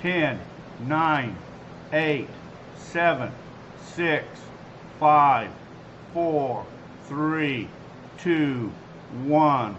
10, 9, 8, 7, 6, 5, 4, 3, 2, 1.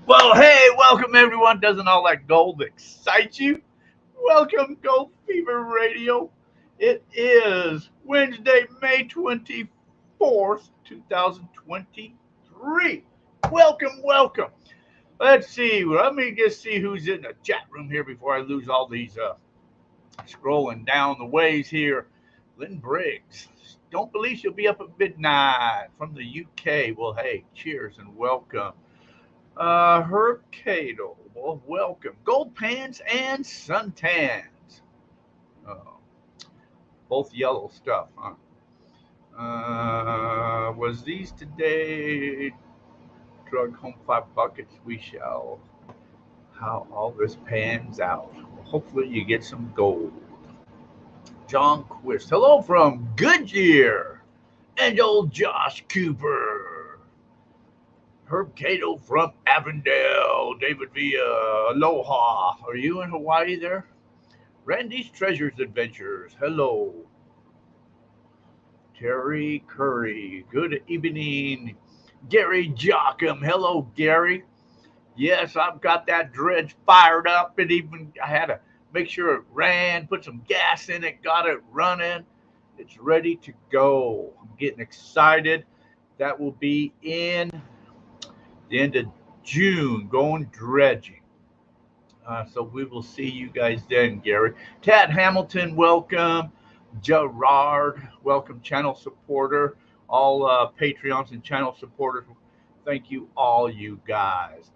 Well, hey, welcome everyone. Doesn't all that gold excite you? Welcome, Gold Fever Radio. It is Wednesday, May 24th, 2023. Welcome, welcome. Let's see. Let me just see who's in the chat room here before I lose all these scrolling down the ways here. Lynn Briggs. Don't believe she'll be up at midnight from the UK. Well, hey, cheers and welcome. Herb Cato, well, welcome. Gold pans and suntans. Both yellow stuff, huh? Was these today? Drug home 5 buckets. We shall. How all this pans out. Well, hopefully you get some gold. John Quist. Hello from Goodyear. And old Josh Cooper. Herb Cato from Avondale. David Villa. Aloha. Are you in Hawaii there? Randy's Treasures Adventures. Hello. Terry Curry. Good evening. Gary Jockum. Hello, Gary. Yes, I've got that dredge fired up. And even I had to make sure it ran, put some gas in it, got it running. It's ready to go. I'm getting excited. That will be in the end of June, going dredging. So we will see you guys then, Gary. Tad Hamilton, welcome. Gerard, welcome, channel supporter. All Patreons and channel supporters, thank you, all you guys.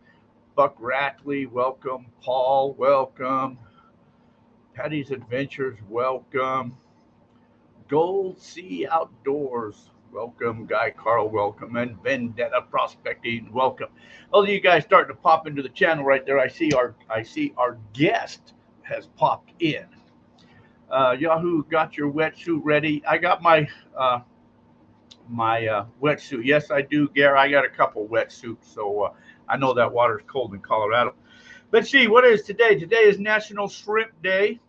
Buck Rackley, welcome. Paul, welcome. Patty's Adventures, welcome. Gold Sea Outdoors, welcome. Guy Carl, welcome. And Vendetta Prospecting, welcome. All of you guys starting to pop into the channel right there. I see our guest has popped in. Yahoo, got your wetsuit ready? I got my wetsuit. Yes, I do, Gary. I got a couple wetsuits, so I know that water's cold in Colorado. Let's see, what is today? Today is National Shrimp Day,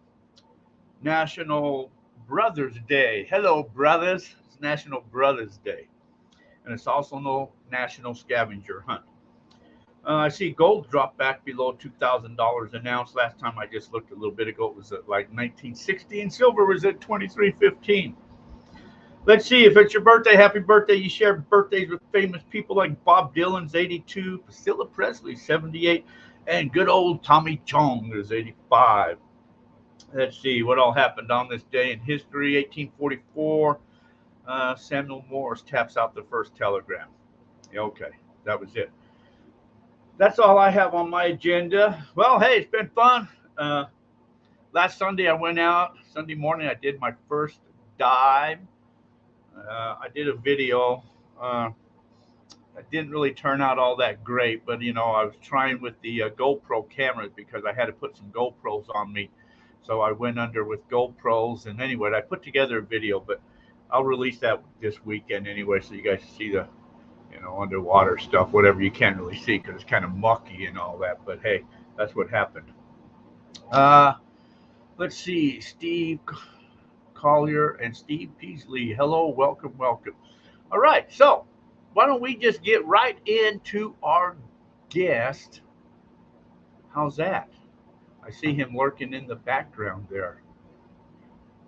National Brothers Day. Hello, brothers. It's National Brothers Day. And it's also no National Scavenger Hunt. I see gold dropped back below $2,000 an ounce. Last time I just looked a little bit ago, it was at like 1960, and silver was at 23.15. Let's see, if it's your birthday, happy birthday. You share birthdays with famous people like Bob Dylan's 82, Priscilla Presley 78, and good old Tommy Chong is 85. Let's see what all happened on this day in history. 1844, Samuel Morse taps out the first telegram. Okay, that was it. That's all I have on my agenda. Well, hey, it's been fun. Last Sunday I went out. Sunday morning I did my first dive. I did a video. It didn't really turn out all that great, but I was trying with the GoPro cameras because I had to put some GoPros on me. So I went under with GoPros, and anyway, I put together a video, but I'll release that this weekend anyway, so you guys see the underwater stuff, whatever you can't really see because it's kind of mucky and all that. But hey, that's what happened. Let's see, Steve Collier and Steve Peasley. Hello, welcome, welcome. All right, so why don't we just get right into our guest? How's that? I see him lurking in the background there.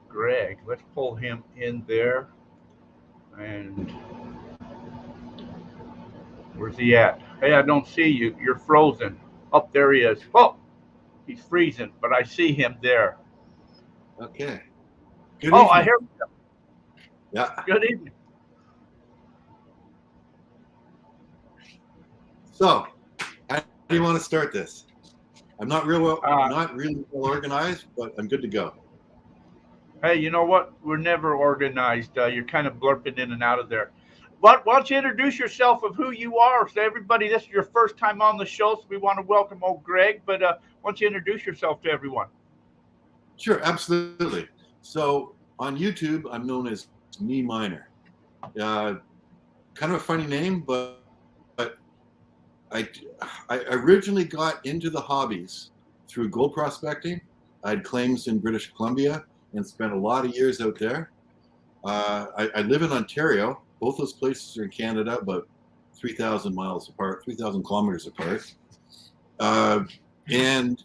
Greg, let's pull him in there. And where's he at? Hey, I don't see you. You're frozen. Up there he is. Oh, he's freezing, but I see him there. Okay. Good evening. I hear him. Yeah. Good evening. So, how do you want to start this? I'm not really well organized, but I'm good to go. Hey, you know what? We're never organized. You're kind of blurping in and out of there. But why don't you introduce yourself of who you are? So everybody, this is your first time on the show, so we want to welcome old Greg. But why don't you introduce yourself to everyone? Sure, absolutely. So on YouTube, I'm known as MeMiner. Uh, Kind of a funny name, but I, I originally got into the hobbies through gold prospecting. I had claims in British Columbia and spent a lot of years out there. I live in Ontario. Both those places are in Canada, about 3,000 miles apart, 3,000 kilometers apart. And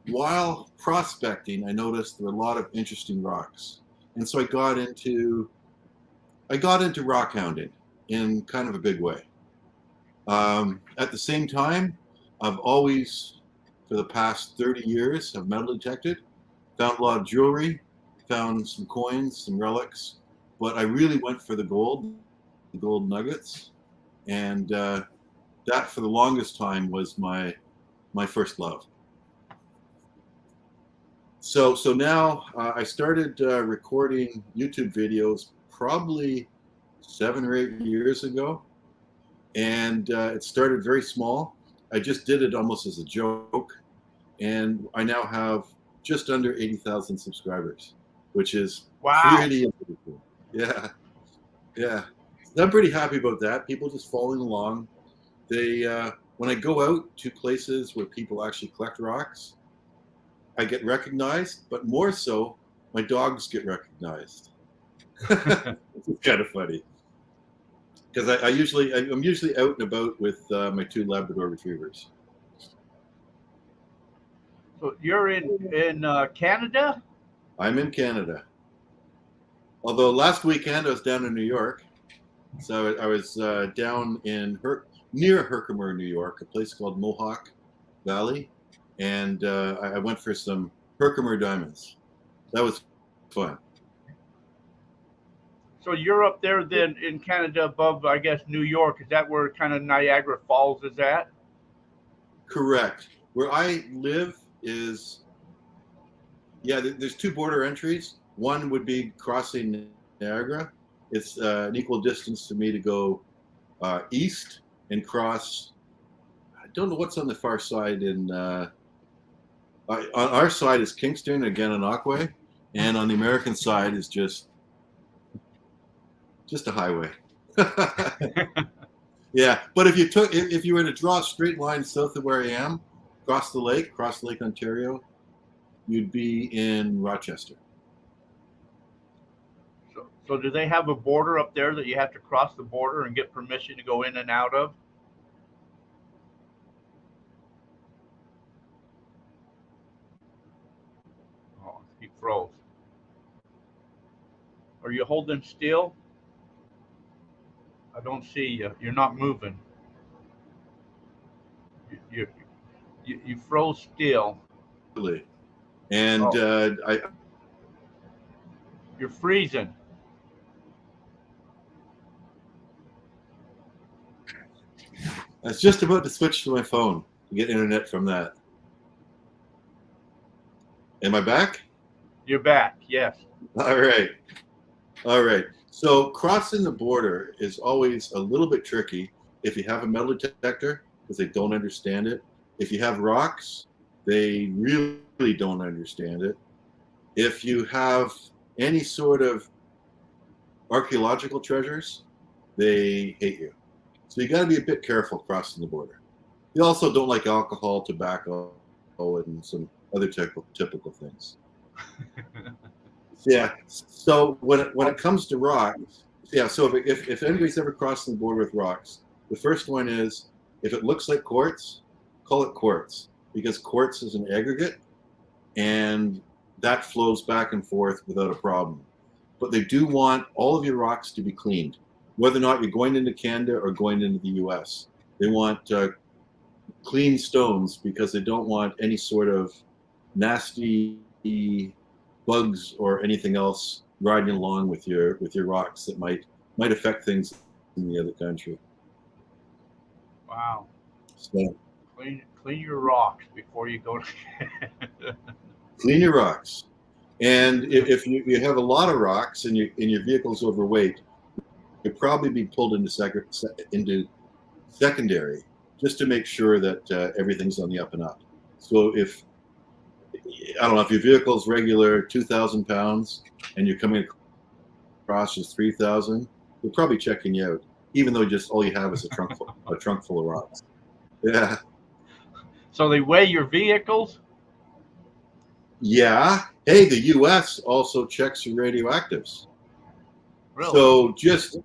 while prospecting, I noticed there were a lot of interesting rocks, and so I got into rock hounding in kind of a big way. At the same time, I've always, for the past 30 years, have metal detected, found a lot of jewelry, found some coins, some relics, but I really went for the gold nuggets, and that for the longest time was my first love. So now I started recording YouTube videos probably 7 or 8 years ago, and it started very small. I just did it almost as a joke, and I now have just under 80,000 subscribers, which is Wow. pretty cool. Yeah. I'm pretty happy about that. People just following along. They when I go out to places where people actually collect rocks, I get recognized, but more so, my dogs get recognized. It's kind of funny because I'm usually out and about with my 2 Labrador retrievers. So you're in Canada? I'm in Canada. Although last weekend I was down in New York, so I was down in near Herkimer, New York, a place called Mohawk Valley, and I went for some Herkimer diamonds. That was fun. So you're up there then in Canada above, I guess, New York. Is that where kind of Niagara Falls is at? Correct. Where I live is, yeah, there's 2 border entries. One would be crossing Niagara. It's an equal distance to me to go east and cross. I don't know what's on the far side. On our side is Kingston, again, Gananoque, and on the American side is just a highway. Yeah, but if you were to draw a straight line south of where I am, across Lake Ontario, you'd be in Rochester. So do they have a border up there that you have to cross the border and get permission to go in and out of? Oh, he froze. Are you holding still? I don't see you. You're not moving. You froze still. And oh. You're freezing. I was just about to switch to my phone to get internet from that. Am I back? You're back, yes. All right. So crossing the border is always a little bit tricky if you have a metal detector, because they don't understand it. If you have rocks, they really don't understand it. If you have any sort of archaeological treasures, they hate you. So you got to be a bit careful crossing the border. They also don't like alcohol, tobacco, and some other typical things. Yeah. So when it comes to rocks, yeah. So if anybody's ever crossing the border with rocks, the first one is, if it looks like quartz, call it quartz, because quartz is an aggregate, and that flows back and forth without a problem. But they do want all of your rocks to be cleaned, whether or not you're going into Canada or going into the U.S. They want clean stones because they don't want any sort of nasty bugs or anything else riding along with your rocks that might affect things in the other country. Wow. So Clean your rocks before you go. clean your rocks. And if you have a lot of rocks and your vehicle's overweight, you'll probably be pulled into secondary just to make sure that everything's on the up and up. So if I don't know if your vehicle's regular 2,000 pounds and you're coming across as 3,000, they're probably checking you out, even though just all you have is a trunk full of rocks. Yeah. So they weigh your vehicles? Yeah. Hey, the U.S. also checks your radioactives. Really? So just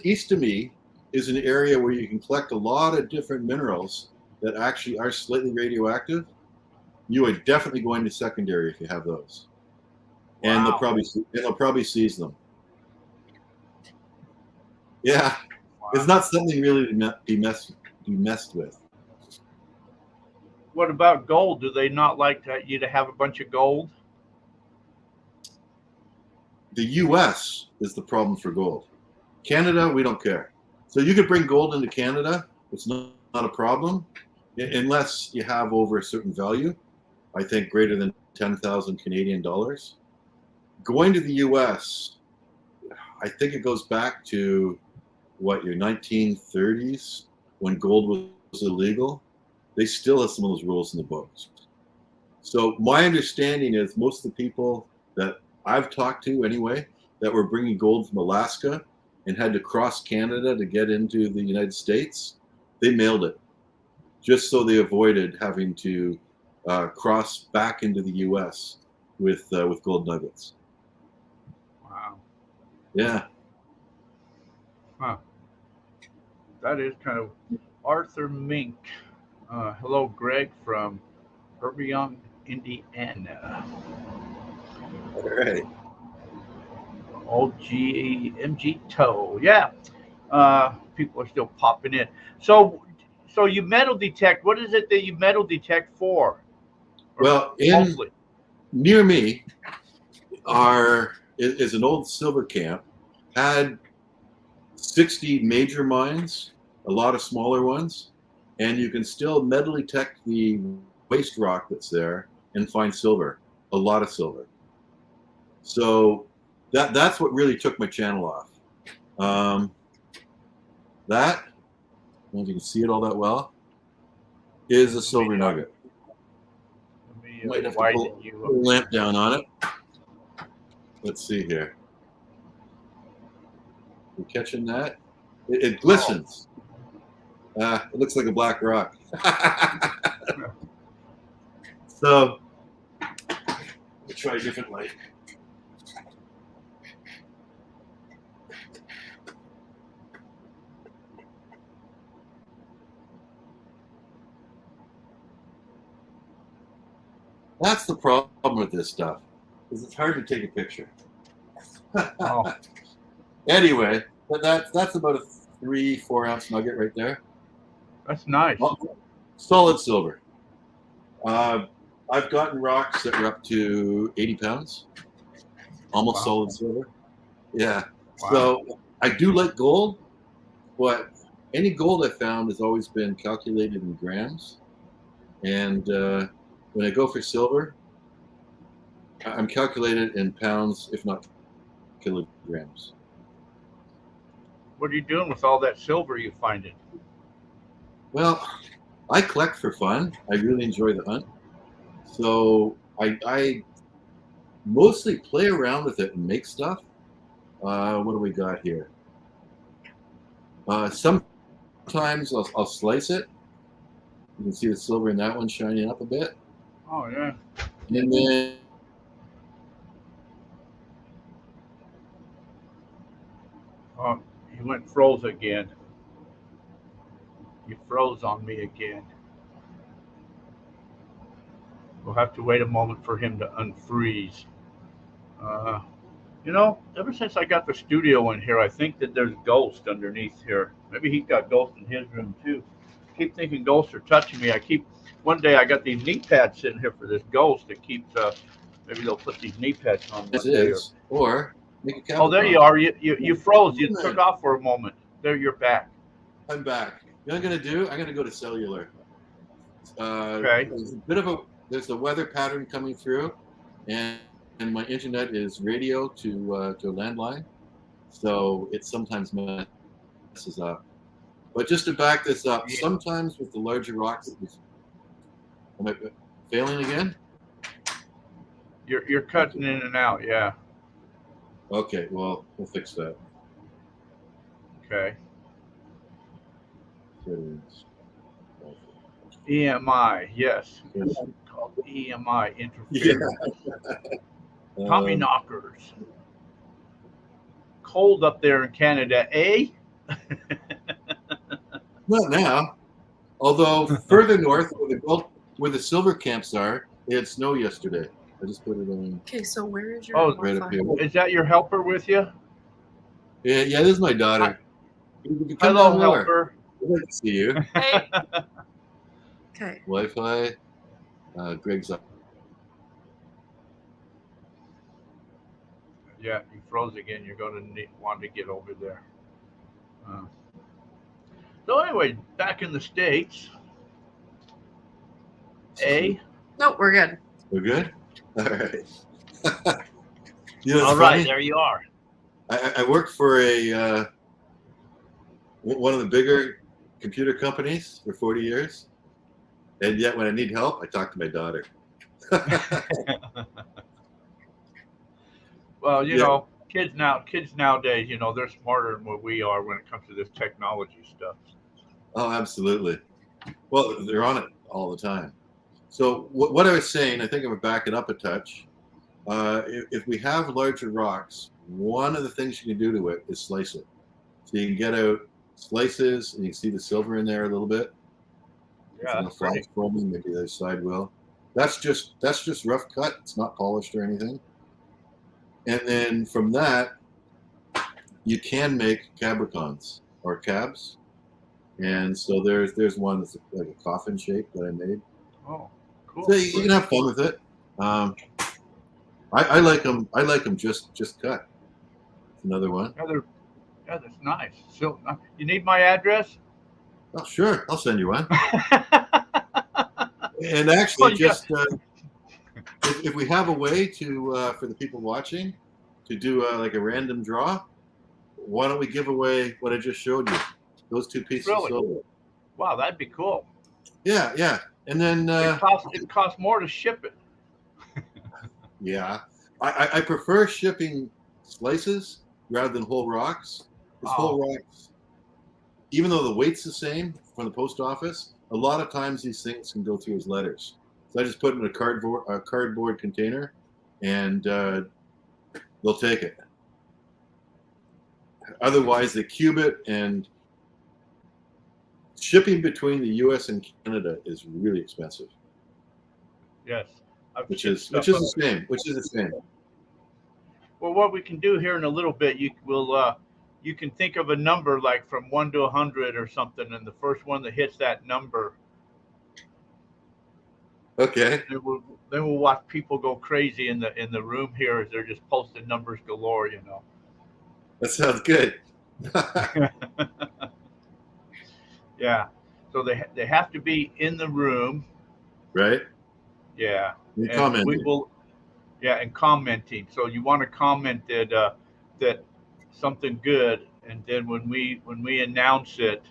east of me is an area where you can collect a lot of different minerals that actually are slightly radioactive. You are definitely going to secondary if you have those, and Wow. they'll probably seize them. Yeah, Wow. it's not something really to be messed with. What about gold? Do they not like you to have a bunch of gold? The U.S. is the problem for gold. Canada, we don't care. So you could bring gold into Canada. It's not a problem, unless you have over a certain value. I think greater than 10,000 Canadian dollars. Going to the U.S., I think it goes back to your 1930s when gold was illegal. They still have some of those rules in the books. So my understanding is most of the people that I've talked to anyway that were bringing gold from Alaska and had to cross Canada to get into the United States, they mailed it just so they avoided having to cross back into the U.S. with gold nuggets. Wow. Yeah. Huh. That is kind of Arthur Mink. Hello, Greg from Irving, Indiana. All right. MG Toe. Yeah. People are still popping in. So you metal detect. What is it that you metal detect for? Well, near me is an old silver camp. Had 60 major mines, a lot of smaller ones, and you can still metal detect the waste rock that's there and find silver, a lot of silver. So that's what really took my channel off. That, I don't know if you can see it all that well, is a silver nugget. Might have to pull the lamp down on it. Let's see here. You catching that? It glistens. It looks like a black rock. So, let me try a different light. That's the problem with this stuff, is it's hard to take a picture. Oh. Anyway, but that's about a 3-4 ounce nugget right there. That's nice. Solid silver. I've gotten rocks that were up to 80 pounds, almost solid silver. Yeah. Wow. So I do like gold, but any gold I found has always been calculated in grams. And when I go for silver, I'm calculated in pounds, if not kilograms. What are you doing with all that silver you find it? Well, I collect for fun. I really enjoy the hunt. So I mostly play around with it and make stuff. What do we got here? Sometimes I'll slice it. You can see the silver in that one shining up a bit. Oh, yeah. And then he went froze again. You froze on me again. We'll have to wait a moment for him to unfreeze. Ever since I got the studio in here, I think that there's ghosts underneath here. Maybe he's got ghosts in his room too. I keep thinking ghosts are touching me. One day I got these knee pads sitting here for this ghost that keeps, maybe they'll put these knee pads on. Or make a camera. Oh, there you are. You froze. You took off for a moment. There, you're back. I'm back. You know what I'm gonna do? I'm gonna go to cellular. Okay. There's a weather pattern coming through, and my internet is radio to a landline, so it sometimes messes up. But just to back this up, Yeah. sometimes with the larger rocks, am I failing again? You're cutting in and out. Yeah. Okay, well, we'll fix that. Okay. Settings. EMI. Yes. Yeah. It's called EMI interference. Tommy knockers. Cold up there in Canada, eh? Not now. Although further north, where the silver camps are, they had snow yesterday. I just put it on. Okay, so where is your Oh, right up here. Is that your helper with you? Yeah, this is my daughter. Come Hello, down lower. helper. I'd like to see you. Hey. Okay. Wi-Fi. Greg's up. Yeah, you froze again. You're going to want to get over there. So anyway, back in the States. Nope, we're good. We're good? All right. You know, All right, there you are. I work for one of the bigger computer companies for 40 years. And yet when I need help, I talk to my daughter. Well, you know, kids nowadays, you know, they're smarter than what we are when it comes to this technology stuff. Oh, absolutely. Well, they're on it all the time. So what I was saying, I think I'm backing up a touch. If we have larger rocks, one of the things you can do to it is slice it. So you can get out slices, and you can see the silver in there a little bit. Yeah, that's pretty. Foaming, maybe the other side will. That's just rough cut. It's not polished or anything. And then from that, you can make cabricons or cabs. And so there's one that's like a coffin shape that I made. Oh, cool. So you can have fun with it. I like them. I like them just cut. Another one. Yeah, that's nice. So you need my address? Oh, sure. I'll send you one. And actually, if we have a way to for the people watching to do like a random draw, why don't we give away what I just showed you? Those two pieces of silver. Wow, that'd be cool. Yeah. And then it costs more to ship it. Yeah, I prefer shipping slices rather than whole rocks. Because whole rocks, even though the weight's the same from the post office, a lot of times these things can go through as letters. So I just put it in a cardboard container, and they'll take it. Otherwise, they cube it, and shipping between the U.S. and Canada is really expensive. Yes. Which is a shame. Which is a shame. Well, what we can do here in a little bit, you can think of a number like from 1 to 100 or something, and the first one that hits that number. Okay. Then we'll watch people go crazy in the room here as they're just posting numbers galore. You know. That sounds good. Yeah. So they have to be in the room. Right. Yeah. And commenting. We will. Yeah, and commenting. So you want to comment that something good, and then when we announce it,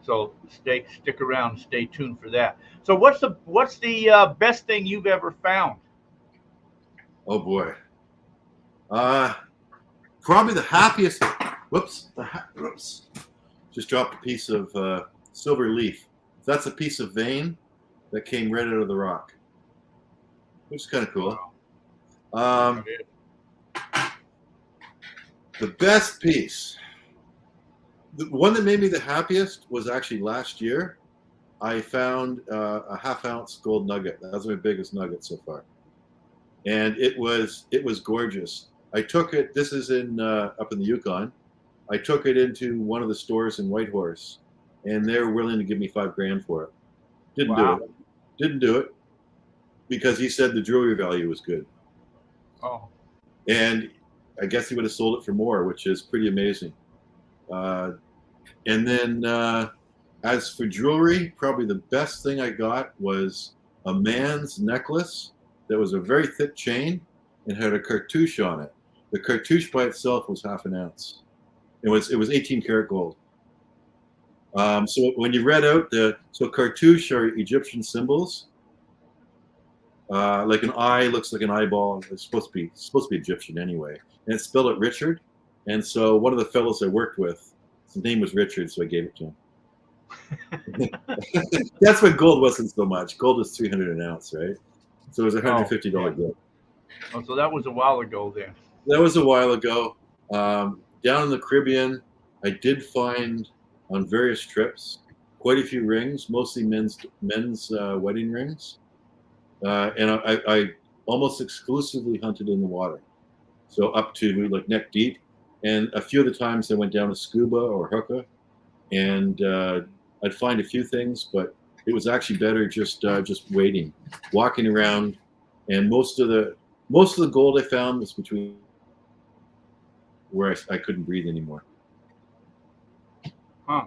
so stick around, stay tuned for that. So what's the best thing you've ever found? Oh boy. Probably the happiest. Whoops. Just dropped a piece of silver leaf. That's a piece of vein that came right out of the rock, which is kind of cool. The best piece, the one that made me the happiest, was actually last year. I found a half-ounce gold nugget. That was my biggest nugget so far, and it was gorgeous. I took it. This is up in the Yukon. I took it into one of the stores in Whitehorse, and they're willing to give me $5,000 for it. Didn't do it because he said the jewelry value was good. Oh. And I guess he would have sold it for more, which is pretty amazing. And then As for jewelry, probably the best thing I got was a man's necklace that was a very thick chain and had a cartouche on it. The cartouche by itself was half an ounce. It was 18 karat gold. So when you read out so cartouche are Egyptian symbols. Like an eye looks like an eyeball. It's supposed to be Egyptian anyway, and it's spelled it Richard. And so one of the fellows I worked with, his name was Richard, so I gave it to him. That's when gold wasn't so much. Gold was 300 an ounce, right? So it was $150 gold. Oh, so that was a while ago then. That was a while ago. Down in the Caribbean, I did find on various trips quite a few rings, mostly men's wedding rings, and I almost exclusively hunted in the water, so up to like neck deep. And a few of the times I went down to scuba or hookah, and I'd find a few things, but it was actually better just waiting, walking around, and most of the gold I found was between where I couldn't breathe anymore. Huh.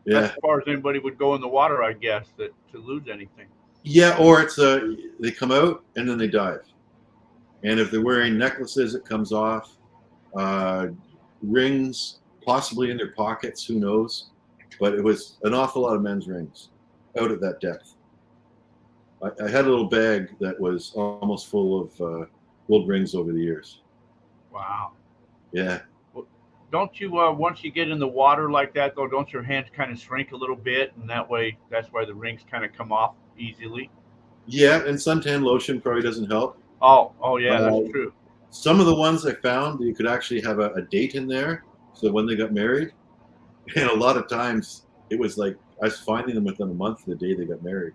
Yeah. As far as anybody would go in the water, I guess, to lose anything. Yeah, or it's they come out and then they dive, and if they're wearing necklaces, it comes off. Rings, possibly in their pockets, who knows? But it was an awful lot of men's rings out at that depth. I had a little bag that was almost full of gold rings over the years. Wow. Yeah. Well, don't you once you get in the water like that though, don't your hands kind of shrink a little bit, and that's why the rings kind of come off easily? Yeah, and suntan lotion probably doesn't help. Oh yeah, that's true. Some of the ones I found, you could actually have a date in there, so when they got married. And a lot of times it was like I was finding them within a month of the day they got married.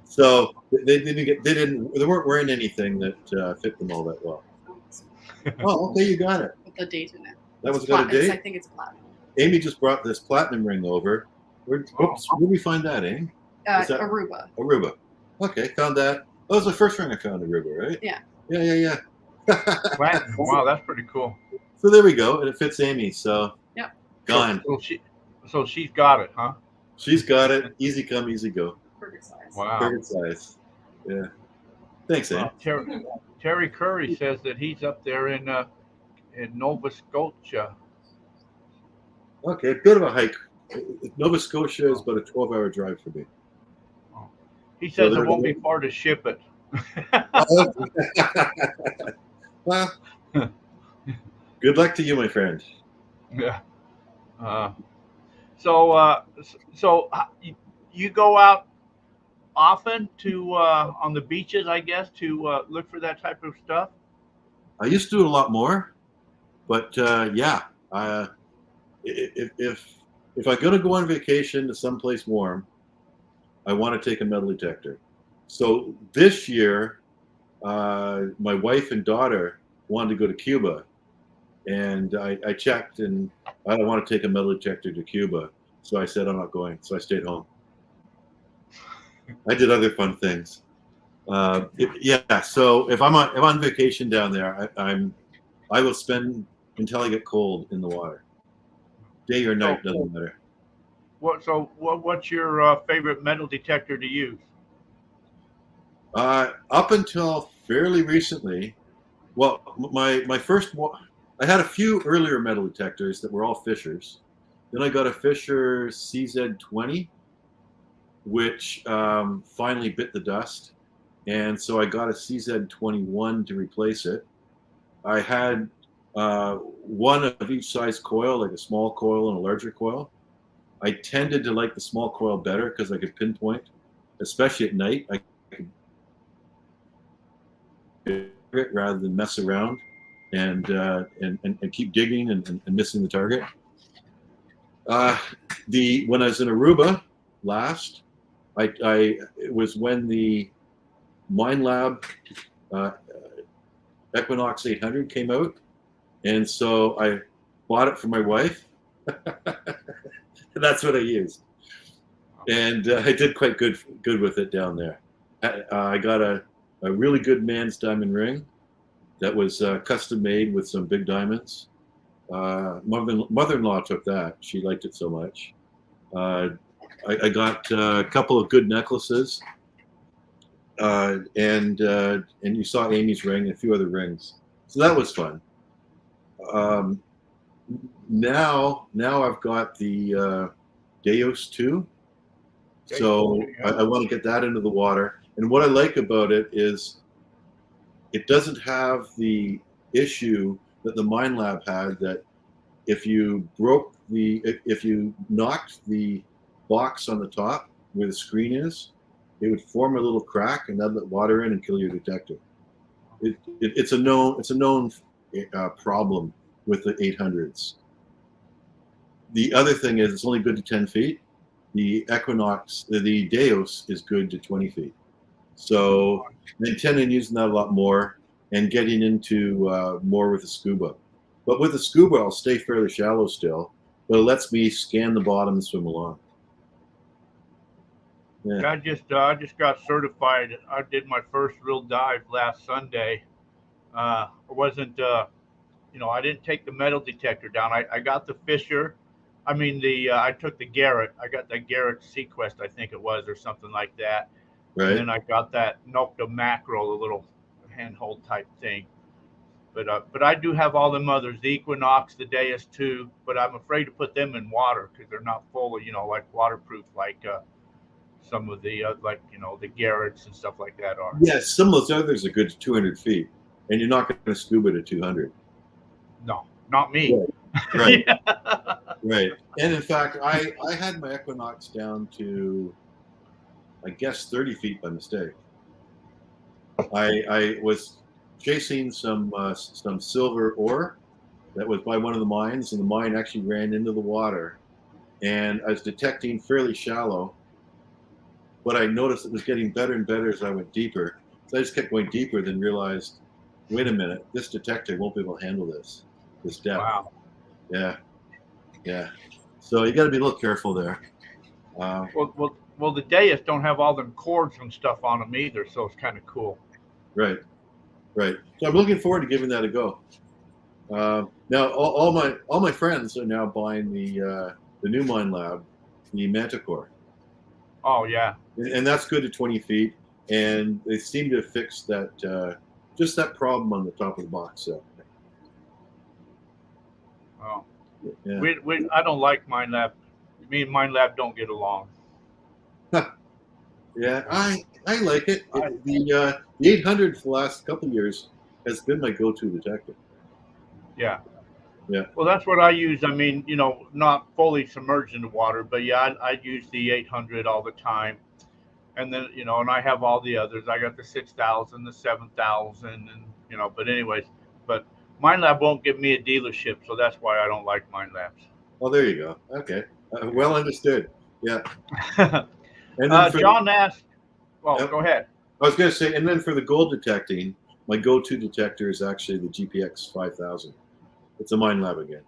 So they weren't wearing anything that fit them all that well. Oh, okay, you got it. With the date in it. That was got a date? I think it's platinum. Amy just brought this platinum ring over. Where did we find that, Amy? Aruba. Aruba. Okay, found that. That was the first ring I found in Aruba, right? Yeah. Yeah. Platinum. Wow, that's pretty cool. So there we go, and it fits Amy. So yep. Gone. So she's got it, huh? She's got it. Easy come, easy go. Perfect size. Wow. Perfect size. Yeah. Thanks, Amy. Terry Curry says that he's up there in Nova Scotia. Okay, bit of a hike. Nova Scotia is about a 12-hour drive for me. Oh. He says it won't be far to ship it. Well, good luck to you, my friend. Yeah. So you go out often to on the beaches, I guess, to look for that type of stuff? I used to do it a lot more, but yeah, if I'm gonna go on vacation to someplace warm, I want to take a metal detector. So this year, my wife and daughter wanted to go to Cuba, and I checked, and I don't want to take a metal detector to Cuba, so I said I'm not going. So I stayed home. I did other fun things. Yeah. So if I'm on vacation down there, I will spend until I get cold in the water. Day or night doesn't matter. What's your favorite metal detector to use? Up until fairly recently, well, my first one, I had a few earlier metal detectors that were all Fishers. Then I got a Fisher CZ20, which finally bit the dust, and so I got a CZ21 to replace it. I had one of each size coil, like a small coil and a larger coil. I tended to like the small coil better because I could pinpoint, especially at night. I could it rather than mess around and keep digging and missing the target. When I was in Aruba last, it was when the MineLab Equinox 800 came out, and so I bought it for my wife. That's what I used, and I did quite good with it down there. I got a really good man's diamond ring that was custom made with some big diamonds. Mother-in-law took that. She liked it so much. I got a couple of good necklaces, and you saw Amy's ring and a few other rings, so that was fun. Now I've got the Deus 2, so I want to get that into the water. And what I like about it is it doesn't have the issue that the Mine Lab had, that if you knocked the box on the top where the screen is, it would form a little crack and that'd let water in and kill your detector. It's a known problem with the 800s. The other thing is it's only good to 10 feet. The Equinox, the Deus, is good to 20 feet. So I intend on using that a lot more and getting into more with the scuba. But with the scuba, I'll stay fairly shallow still, but it lets me scan the bottom and swim along. Yeah. I just got certified. I did my first real dive last Sunday. I wasn't, I didn't take the metal detector down. I got the Fisher. I took the Garrett. I got that Garrett Sequest, I think it was, or something like that. Right. And then I got that Nocta Macro, the little handhold type thing. But I do have all them others, the Equinox, the Deus 2, but I'm afraid to put them in water because they're not full of, like waterproof, like some of the, the Garretts and stuff like that are. Yes, some of those others are good to 200 feet, and you're not going to scuba to 200. No, not me. Right. Right. And in fact, I had my Equinox down to, I guess, 30 feet by mistake. I was chasing some silver ore that was by one of the mines, and the mine actually ran into the water, and I was detecting fairly shallow, but I noticed it was getting better and better as I went deeper. So I just kept going deeper, then realized, wait a minute, this detector won't be able to handle this depth. Wow. Yeah. So you got to be a little careful there. Well, the Deus don't have all them cords and stuff on them either, so it's kind of cool. Right. So I'm looking forward to giving that a go. Now, all my friends are now buying the new Mine Lab, the Manticore. Oh yeah. And that's good to 20 feet, and they seem to have fixed that just that problem on the top of the box set. Oh. Yeah. I don't like Mine Lab. Me and Mine Lab don't get along. Yeah, I like it. The 800 for the last couple of years has been my go-to detector. Yeah. Yeah. Well, that's what I use. Not fully submerged in the water, but yeah, I use the 800 all the time. And then, and I have all the others. I got the 6,000, the 7,000, and, but anyways, but Mine Lab won't give me a dealership, so that's why I don't like Mine Labs. Oh, there you go. Okay. Well understood. Yeah. And then John asked, go ahead. I was going to say, and then for the gold detecting, my go-to detector is actually the GPX 5000. It's a Mine Lab again.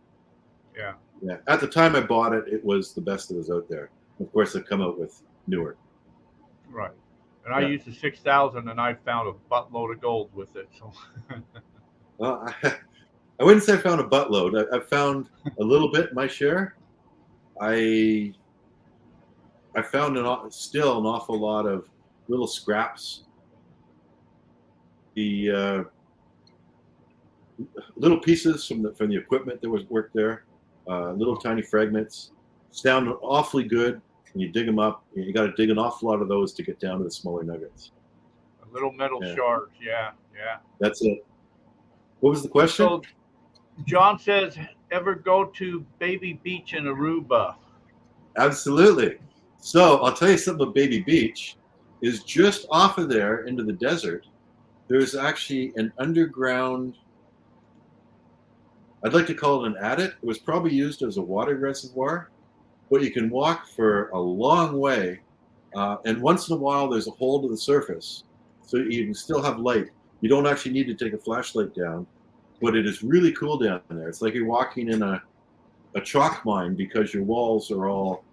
Yeah. Yeah. At the time I bought it, it was the best that was out there. Of course, they've come out with newer. Right. And I used the 6,000, and I found a buttload of gold with it. So. Well, I wouldn't say I found a buttload. I found a little bit, my share. I found still an awful lot of little scraps. The little pieces from the equipment that was worked there, little tiny fragments, sound awfully good. When you dig them up, you got to dig an awful lot of those to get down to the smaller nuggets. Little metal shards, yeah. That's it. What was the question? So, John says, ever go to Baby Beach in Aruba? Absolutely. So I'll tell you something about Baby Beach. Is just off of there into the desert, there's actually an underground, I'd like to call it an adit. It was probably used as a water reservoir, but you can walk for a long way, and once in a while there's a hole to the surface, so you can still have light. You don't actually need to take a flashlight down, but it is really cool down there. It's like you're walking in a chalk mine because your walls are all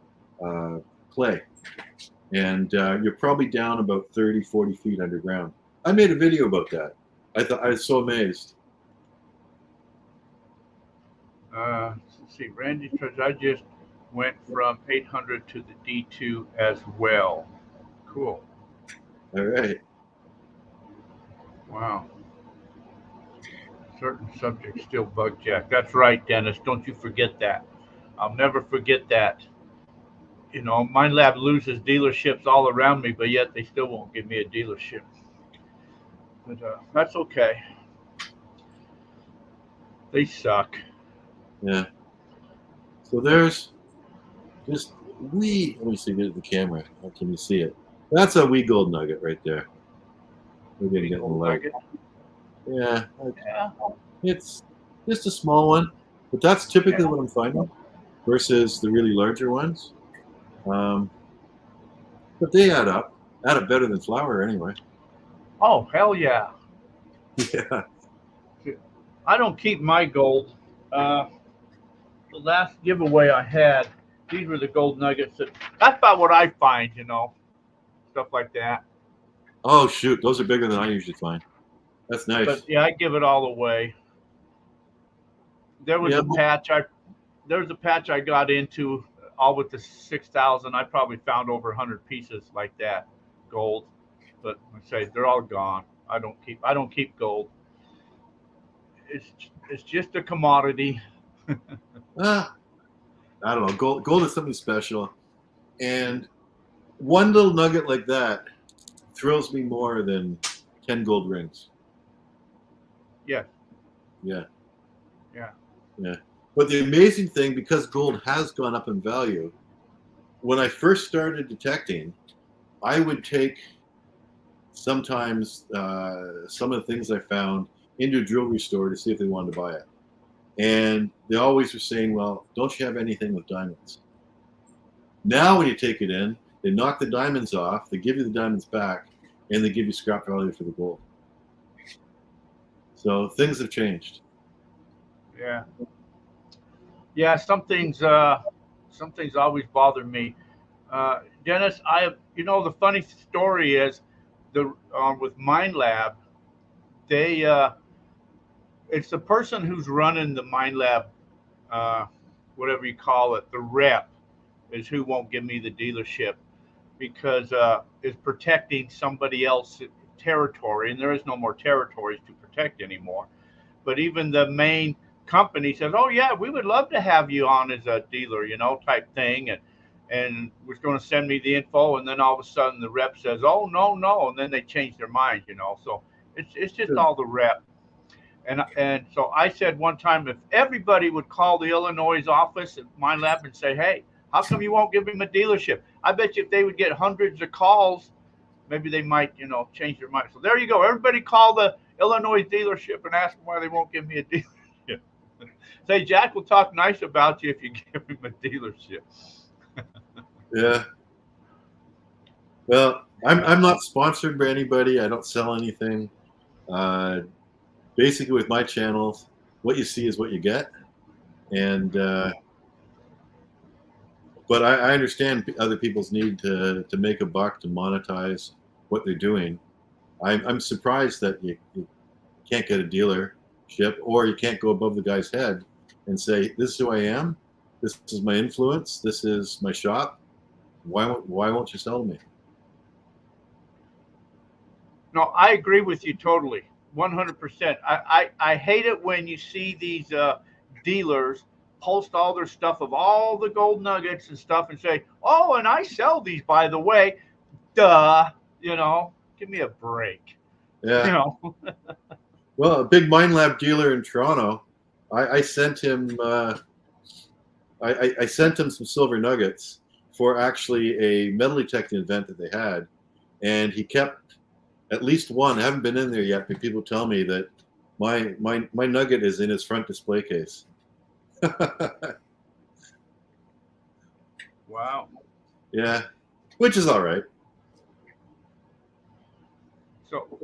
clay. And you're probably down about 30, 40 feet underground. I made a video about that. I was so amazed. Let's see, Randy says, I just went from 800 to the D2 as well. Cool. All right. Wow. Certain subjects still bug Jack. That's right, Dennis. Don't you forget that. I'll never forget that. You know, my lab loses dealerships all around me, but yet they still won't give me a dealership. But that's okay. They suck. Yeah. So there's just wee. Let me see. Get the camera. How can you see it? That's a wee gold nugget right there. We're getting Big in the old light. nugget. Yeah, Yeah. it's just a small one, but that's typically Yeah. what I'm finding versus the really larger ones. Um, but they add up better than flour anyway. Oh, hell yeah. Yeah. I don't keep my gold. Uh, the last giveaway I had, these were the gold nuggets. That's about what I find, you know, stuff like that. Oh shoot, those are bigger than I usually find. That's But nice. yeah, I give it all away. There was Yeah. a patch I there was a patch I got into all with the 6,000. I probably found over 100 pieces like that, gold. But I say they're all gone. I don't keep gold. It's it's just a commodity. Ah, I don't know. Gold is something special, and one little nugget like that thrills me more than 10 gold rings. Yeah, Yeah. yeah. Yeah. But the amazing thing, because gold has gone up in value, when I first started detecting, I would take sometimes some of the things I found into a jewelry store to see if they wanted to buy it. And they always were saying, well, don't you have anything with diamonds? Now, when you take it in, they knock the diamonds off, they give you the diamonds back, and they give you scrap value for the gold. So things have changed. Yeah. Yeah, some things always bother me. Dennis, you know, the funny story is the with Mind Lab, they it's the person who's running the Mind Lab, uh, whatever you call it, the rep, is who won't give me the dealership because it's protecting somebody else's territory, and there is no more territories to protect anymore. But even the main company says, "Oh yeah, we would love to have you on as a dealer, you know, type thing," and was going to send me the info, and then all of a sudden the rep says, "Oh no, no," and then they change their mind, you know. So it's just all the rep. And so I said one time, if everybody would call the Illinois office at my lab and say, "Hey, how come you won't give him a dealership?" I bet you if they would get hundreds of calls, maybe they might, you know, change their mind. So there you go. Everybody call the Illinois dealership and ask them why they won't give me a dealership. Say Jack will talk nice about you if you give him a dealership. Yeah. Well, I'm not sponsored by anybody. I don't sell anything. Uh, Basically, with my channels, what you see is what you get. And but I understand other people's need to make a buck to monetize what they're doing. I'm surprised that you can't get a dealership or you can't go above the guy's head and say, "This is who I am. This is my influence. This is my shop. Why won't you sell to me?" No, I agree with you totally, 100%. I hate it when you see these dealers post all their stuff of all the gold nuggets and stuff and say, "Oh, and I sell these, by the way." Duh, you know, give me a break. You Yeah. know, Well, a big Mine Lab dealer in Toronto, I sent him I sent him some silver nuggets for actually a metal detecting event that they had, and he kept at least one. I haven't been in there yet, but people tell me that my nugget is in his front display case. wow. Yeah, which is all right.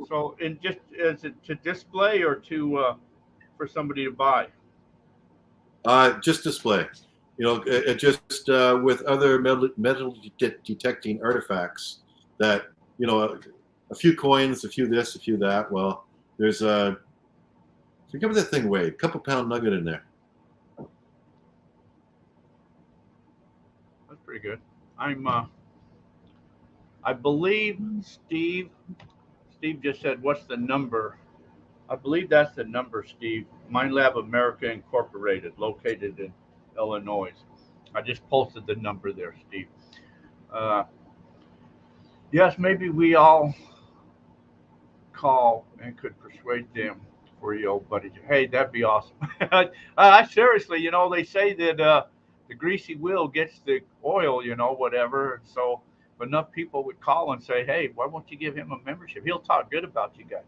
So, and just is it to display or to for somebody to buy? Just display. You know, it just with other metal detecting artifacts that you know a few coins, a few this, a few that. Well, there's a forget what that thing weighed, a couple pound nugget in there. pretty good. I believe Steve just said, what's the number? I believe that's the number, Steve. Mine Lab America Incorporated, located in Illinois. I just posted the number there, Steve. Uh, yes, maybe we all call and could persuade them for you, old buddy. Hey, that'd be awesome. I seriously, they say that the greasy wheel gets the oil, whatever. So if enough people would call and say, hey, why won't you give him a membership? He'll talk good about you guys.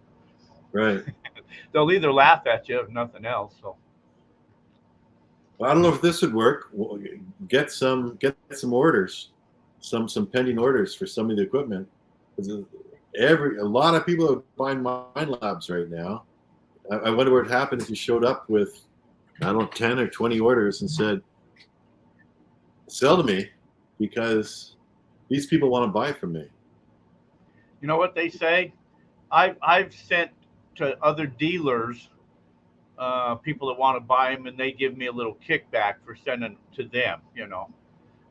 Right. They'll either laugh at you if nothing else. So. Well, I don't know if this would work. Get some orders, some pending orders for some of the equipment. A lot of people are buying Mine Labs right now. I wonder what would happen if you showed up with, I don't know, 10 or 20 orders and said, sell to me because these people want to buy from me. You know what they say? I've sent to other dealers people that want to buy them, and they give me a little kickback for sending to them, Yeah.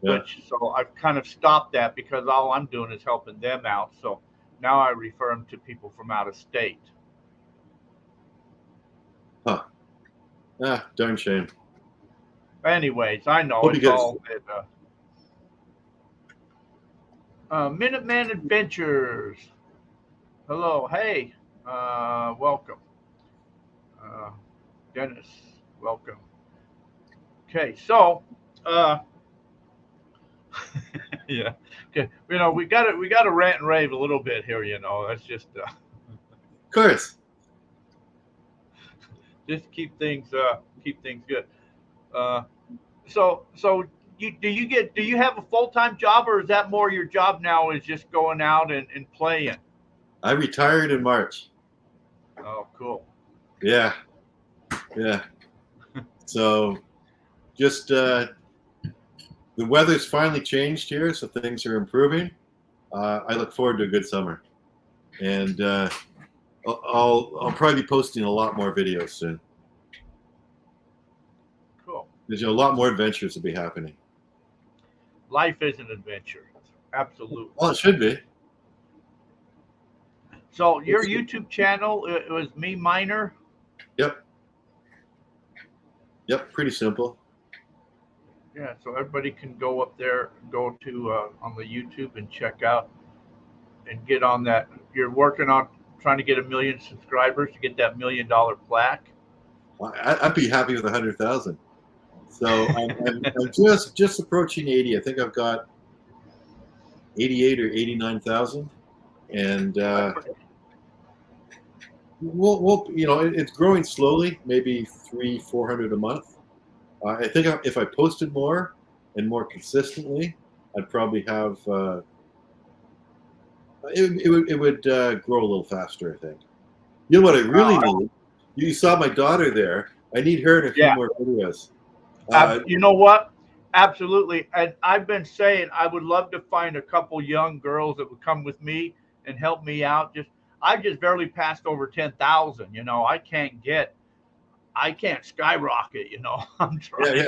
Which, so I've kind of stopped that because all I'm doing is helping them out. So now I refer them to people from out of state. Huh. Darn shame. Anyways, I know Hope it's all Minuteman Adventures. Hello, hey, welcome. Dennis, welcome. Okay, so yeah, okay. We got to rant and rave a little bit here. That's just Of course. just keep things good. So do you have a full-time job, or is that more your job now is just going out and playing? I retired in March. Oh, cool. Yeah. So just the weather's finally changed here, so things are improving. I look forward to a good summer, and I'll probably be posting a lot more videos soon. Cool. There's a lot more adventures to be happening. Life is an adventure. Absolutely. Well, it should be. So your YouTube channel, it was MeMiner? Yep, pretty simple. Yeah, so everybody can go up there, go to on the YouTube and check out and get on that. You're working on trying to get 1 million subscribers to get that $1 million plaque. I'd be happy with 100,000. So I'm just approaching 80. I think I've got 88 or 89,000, and we'll it's growing slowly, maybe 300-400 a month. I think if I posted more and more consistently, I'd probably have it would grow a little faster. I think. You know what I really need? You saw my daughter there. I need her in a few more videos. You know what? Absolutely. And I've been saying I would love to find a couple young girls that would come with me and help me out. I've just barely passed over 10,000. I can't skyrocket. I'm trying.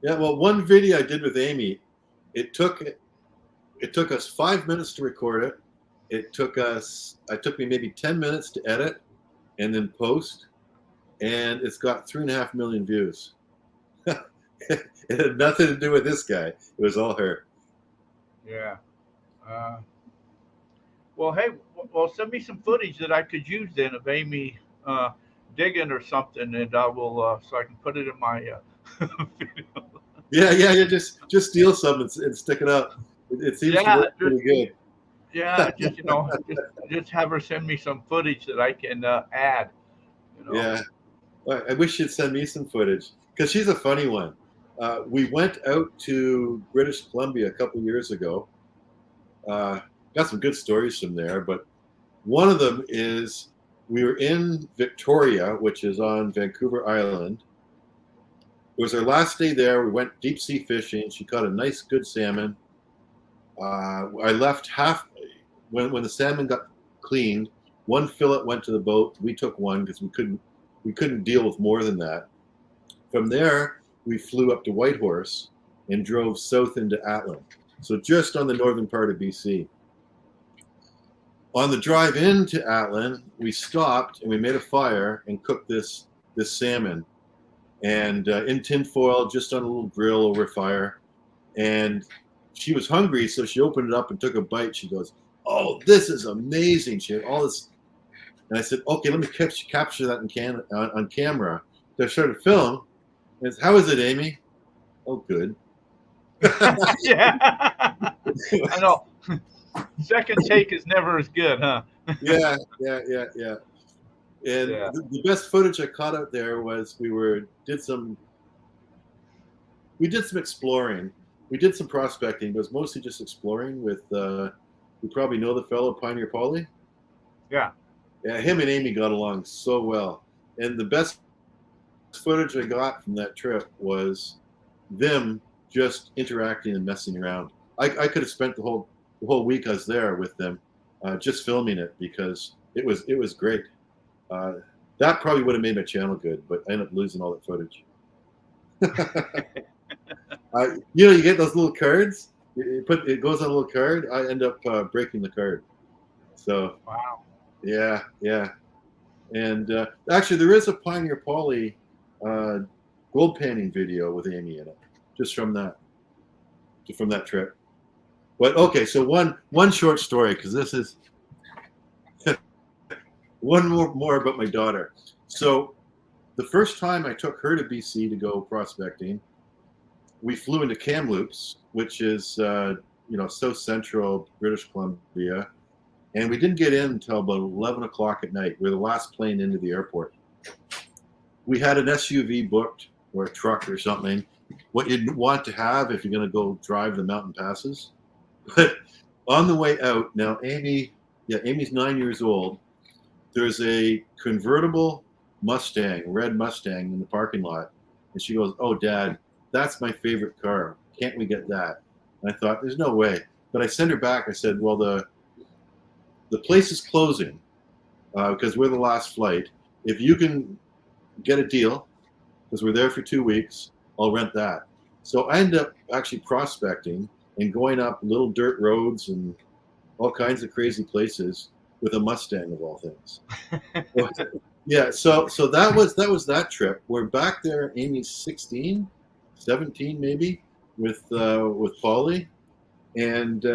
Yeah. Well, one video I did with Amy, it took us 5 minutes to record it. It took me maybe 10 minutes to edit and then post, and it's got 3.5 million views. It had nothing to do with this guy. It was all her. Yeah. Well, hey, send me some footage that I could use then of Amy digging or something, and I will so I can put it in my video. Yeah. Just steal some and stick it up. It seems to work pretty good. Yeah, just have her send me some footage that I can add. Yeah, I wish she'd send me some footage because she's a funny one. We went out to British Columbia a couple years ago. Got some good stories from there, but one of them is we were in Victoria, which is on Vancouver Island. It was our last day there. We went deep sea fishing. She caught a nice, good salmon. I left half when the salmon got cleaned. One fillet went to the boat. We took one because we couldn't deal with more than that. From there, we flew up to Whitehorse, and drove south into Atlin. So just on the northern part of BC. On the drive into Atlin, we stopped and we made a fire and cooked this salmon, and in tinfoil, just on a little grill over a fire. And she was hungry, so she opened it up and took a bite. She goes, "Oh, this is amazing!" She had all this, and I said, "Okay, let me capture that on camera." So I started to film. And "How is it, Amy?" "Oh, good." Yeah, I know. Second take is never as good, huh? Yeah. And Yeah. the best footage I caught out there was we did some exploring. We did some prospecting, but it was mostly just exploring with, you probably know the fellow Pioneer Paulie? Yeah. Yeah, him and Amy got along so well. And the best footage I got from that trip was them just interacting and messing around. I could have spent the whole week I was there with them, just filming it, because it was great. That probably would have made my channel good, but I ended up losing all that footage. You get those little cards. It goes on a little card. I end up breaking the card. So Wow. yeah. And actually, there is a Pioneer Paulie gold panning video with Amy in it, just from that trip. But okay, so one short story, because this is one more about my daughter. So the first time I took her to BC to go prospecting, we flew into Kamloops, which is south central British Columbia, and we didn't get in until about 11 o'clock at night. We're the last plane into the airport. We had an SUV booked, or a truck or something, what you'd want to have if you're going to go drive the mountain passes. But on the way out, now Amy's 9 years old. There's a convertible Mustang, red Mustang, in the parking lot, and she goes, "Oh, Dad, that's my favorite car. Can't we get that?" And I thought, there's no way. But I sent her back. I said, "Well, the place is closing because we're the last flight. If you can get a deal, because we're there for 2 weeks, I'll rent that." So I ended up actually prospecting and going up little dirt roads and all kinds of crazy places with a Mustang, of all things. Yeah, so that was that trip. We're back there. Amy's 16, 17 maybe, with Paulie, and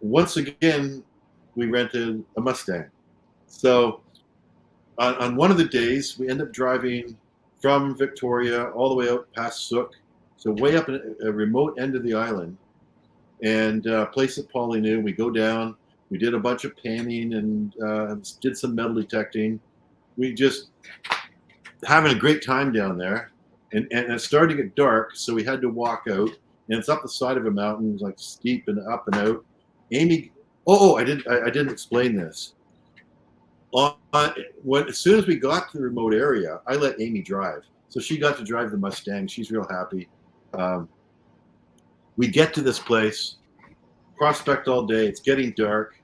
once again we rented a Mustang. So on one of the days, we end up driving from Victoria all the way out past Sook, so way up in a remote end of the island, and a place that Paulie knew. We go down. We did a bunch of panning and did some metal detecting. We just having a great time down there, and it started to get dark, so we had to walk out. And it's up the side of a mountain, it's like steep and up and out. Amy, I didn't explain this. As soon as we got to the remote area, I let Amy drive, so she got to drive the Mustang. She's real happy. We get to this place, prospect all day. It's getting dark.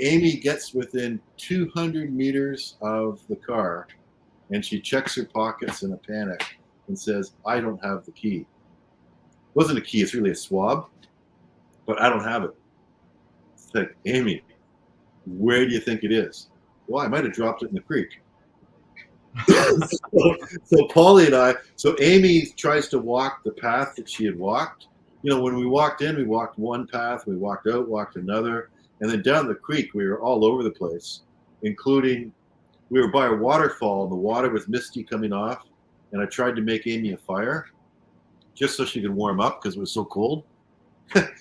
Amy gets within 200 meters of the car, and she checks her pockets in a panic and says, "I don't have the key." It wasn't a key, it's really a swab, but I don't have it. It's like, "Amy, where do you think it is?" "Well, I might have dropped it in the creek." so Paulie and so Amy tries to walk the path that she had walked. When we walked in, we walked one path, we walked out, walked another. And then down the creek, we were all over the place, including we were by a waterfall, and the water was misty coming off. And I tried to make Amy a fire just so she could warm up because it was so cold.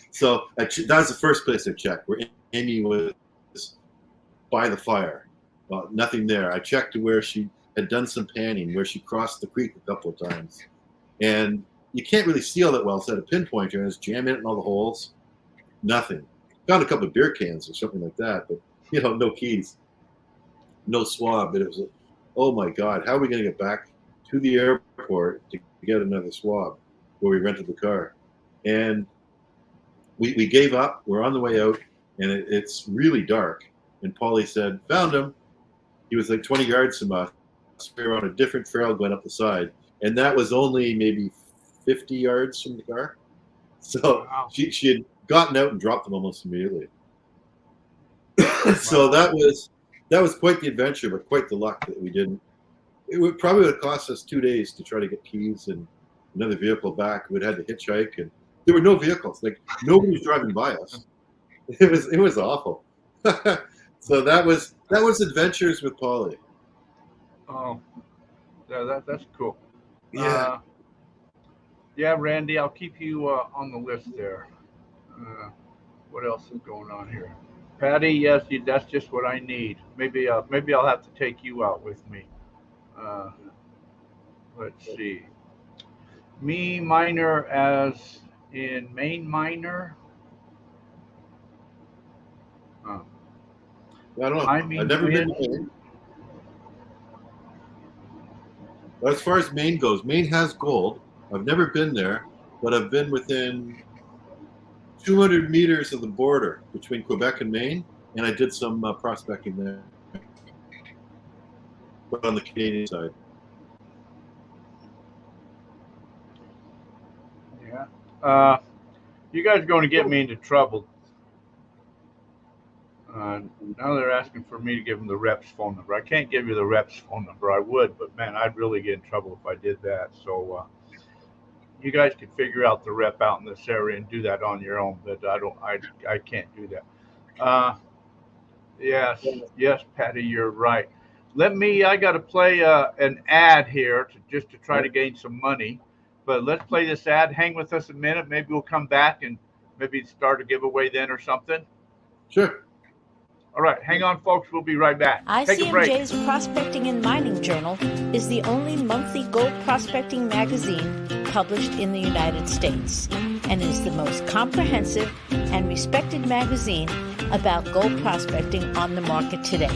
So that was the first place I checked, where Amy was by the fire. Well, nothing there. I checked to where she had done some panning, where she crossed the creek a couple of times. And you can't really see all that well, so I had a pinpointer and I was jamming it in all the holes. Nothing. Found a couple of beer cans or something like that, but no keys, no swab. But it was, oh my God, how are we going to get back to the airport to get another swab where we rented the car? And we gave up. We're on the way out, and it's really dark. And Paulie said, "Found him." He was like 20 yards from us. We were on a different trail going up the side, and that was only maybe 50 yards from the car. So Wow. she had gotten out and dropped them almost immediately. So that was quite the adventure, but quite the luck that we didn't. It would probably have cost us 2 days to try to get keys and another vehicle back. We'd had to hitchhike, and there were no vehicles. Like nobody was driving by us. It was awful. So that was adventures with Polly. Oh, yeah, that's cool. Yeah. Yeah, Randy, I'll keep you on the list there. What else is going on here? Patty, yes, that's just what I need. Maybe I'll have to take you out with me. Uh, let's see. MeMiner as in MeMiner. Uh, I don't know. I mean, I've never been to Win. Maine. But as far as Maine goes, Maine has gold. I've never been there, but I've been within 200 meters of the border between Quebec and Maine, and I did some prospecting there, but on the Canadian side. Yeah. You guys are going to get me into trouble. Now they're asking for me to give them the rep's phone number. I can't give you the rep's phone number. I would, but man, I'd really get in trouble if I did that. So you guys could figure out the rep out in this area and do that on your own. But I can't do that. Yes, Patty, you're right. I got to play an ad here just to try to gain some money. But let's play this ad. Hang with us a minute. Maybe we'll come back and maybe start a giveaway then or something. Sure. All right, hang on, folks. We'll be right back. Take a break. ICMJ's Prospecting and Mining Journal is the only monthly gold prospecting magazine published in the United States and is the most comprehensive and respected magazine about gold prospecting on the market today.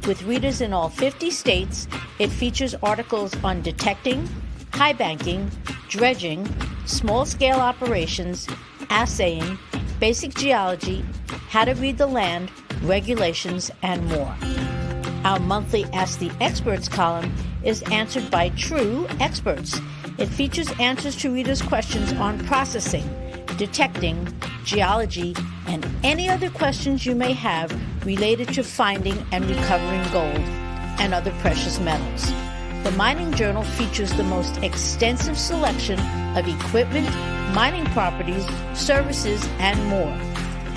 With readers in all 50 states, it features articles on detecting, high banking, dredging, small-scale operations, assaying, basic geology, how to read the land, regulations, and more. Our monthly Ask the Experts column is answered by true experts. It features answers to readers' questions on processing, detecting, geology, and any other questions you may have related to finding and recovering gold and other precious metals. The Mining Journal features the most extensive selection of equipment, mining properties, services, and more,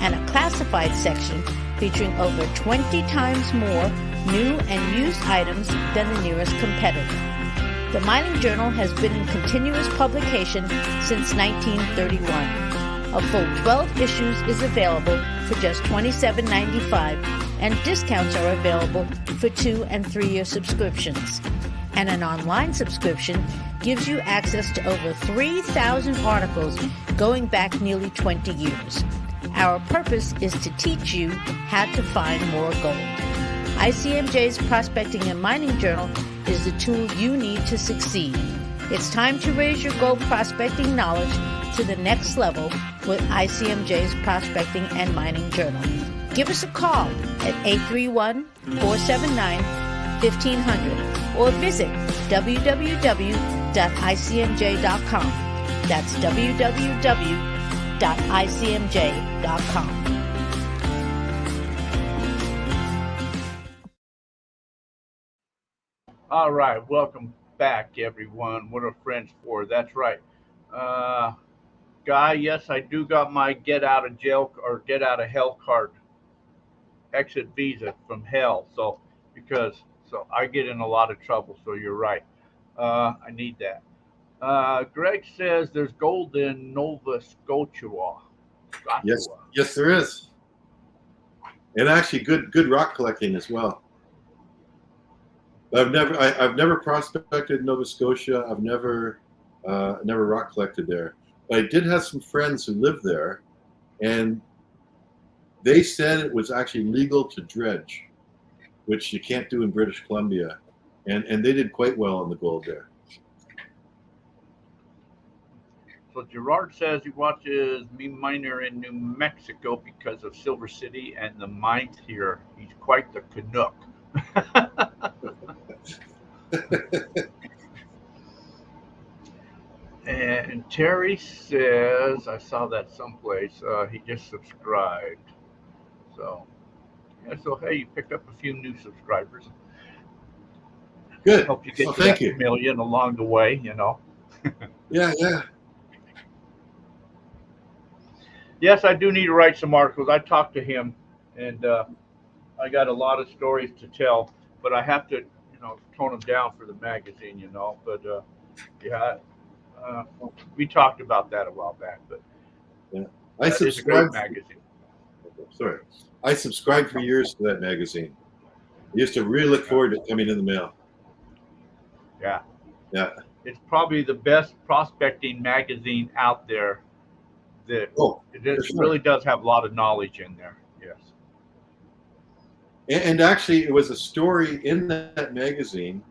and a classified section featuring over 20 times more new and used items than the nearest competitor. The Mining Journal has been in continuous publication since 1931. A full 12 issues is available for just $27.95, and discounts are available for 2- and 3-year subscriptions. And an online subscription gives you access to over 3,000 articles going back nearly 20 years. Our purpose is to teach you how to find more gold. ICMJ's Prospecting and Mining Journal is the tool you need to succeed. It's time to raise your gold prospecting knowledge to the next level with ICMJ's Prospecting and Mining Journal. Give us a call at 831-479-1500 or visit www.icmj.com. That's www.icmj.com. All right, welcome back, everyone. What are friends for? That's right. Guy, yes, I do got my get out of jail or get out of hell card, exit visa from hell. So I get in a lot of trouble. So you're right. I need that. Greg says there's gold in Nova Scotia. Yes, there is, and actually good rock collecting as well. I've never prospected in Nova Scotia. I've never rock collected there. But I did have some friends who lived there, and they said it was actually legal to dredge, which you can't do in British Columbia, and they did quite well on the gold there. So Gerard says he watches MeMiner in New Mexico because of Silver City and the mines here. He's quite the Canuck. And Terry says, I saw that someplace. He just subscribed. So, yeah, so hey, you picked up a few new subscribers. Good. Hope you get Well, to thank that you. million along the way, you know. Yeah, yeah. Yes, I do need to write some articles. I talked to him, and I got a lot of stories to tell, but I have to, tone them down for the magazine, you know. But yeah, we talked about that a while back, but Yeah. I that is a great subscribed. magazine. Sorry, I subscribed for years to that magazine. I used to really look forward to it coming in the mail. Yeah. Yeah. It's probably the best prospecting magazine out there. That Oh, it for just sure. really does have a lot of knowledge in there. Yes. And actually, it was a story in that magazine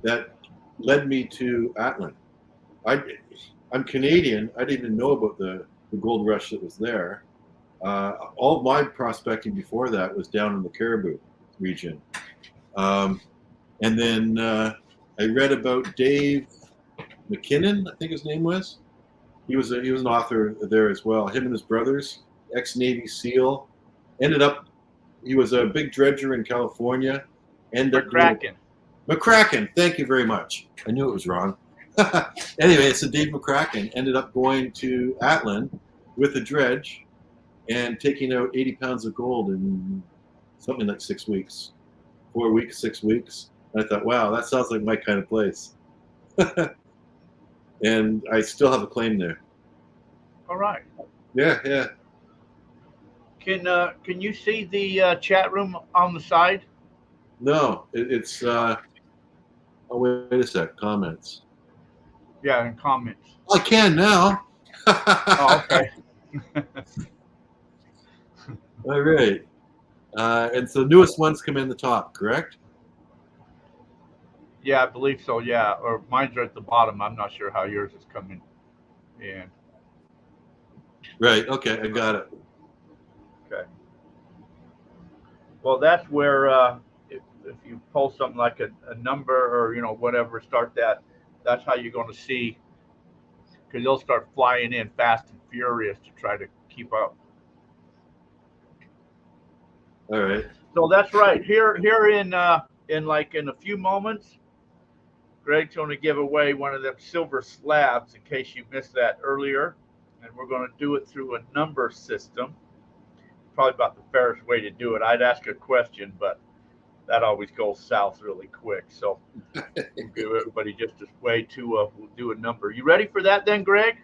that led me to Atlan. I'm Canadian. I didn't even know about the gold rush that was there. All of my prospecting before that was down in the Caribou region. And then I read about Dave McKinnon, I think his name was. He was an author there as well. Him and his brothers, ex-Navy SEAL, ended up. He was a big dredger in California. Ended up doing McCracken. Thank you very much. I knew it was wrong. Anyway, so Dave McCracken ended up going to Atlan with a dredge and taking out 80 pounds of gold in something like 6 weeks. 4 weeks, 6 weeks. And I thought, wow, that sounds like my kind of place. And I still have a claim there. All right. Yeah, yeah. Can you see the chat room on the side? No, it's. Oh, wait a sec. Comments. Yeah, in comments. I can now. Oh, okay. All right. And so the newest ones come in the top, correct? Yeah, I believe so. Yeah, or mine's are at the bottom. I'm not sure how yours is coming in. Right. Okay, I got it. Okay. Well, that's where if you post something like a number or whatever, start that. That's how you're going to see, because they'll start flying in fast and furious to try to keep up. All right. So that's right. Here in a few moments, Greg's going to give away one of them silver slabs in case you missed that earlier, and we're going to do it through a number system. Probably about the fairest way to do it. I'd ask a question, but that always goes south really quick. So we'll give everybody just a way to we'll do a number. You ready for that then, Greg?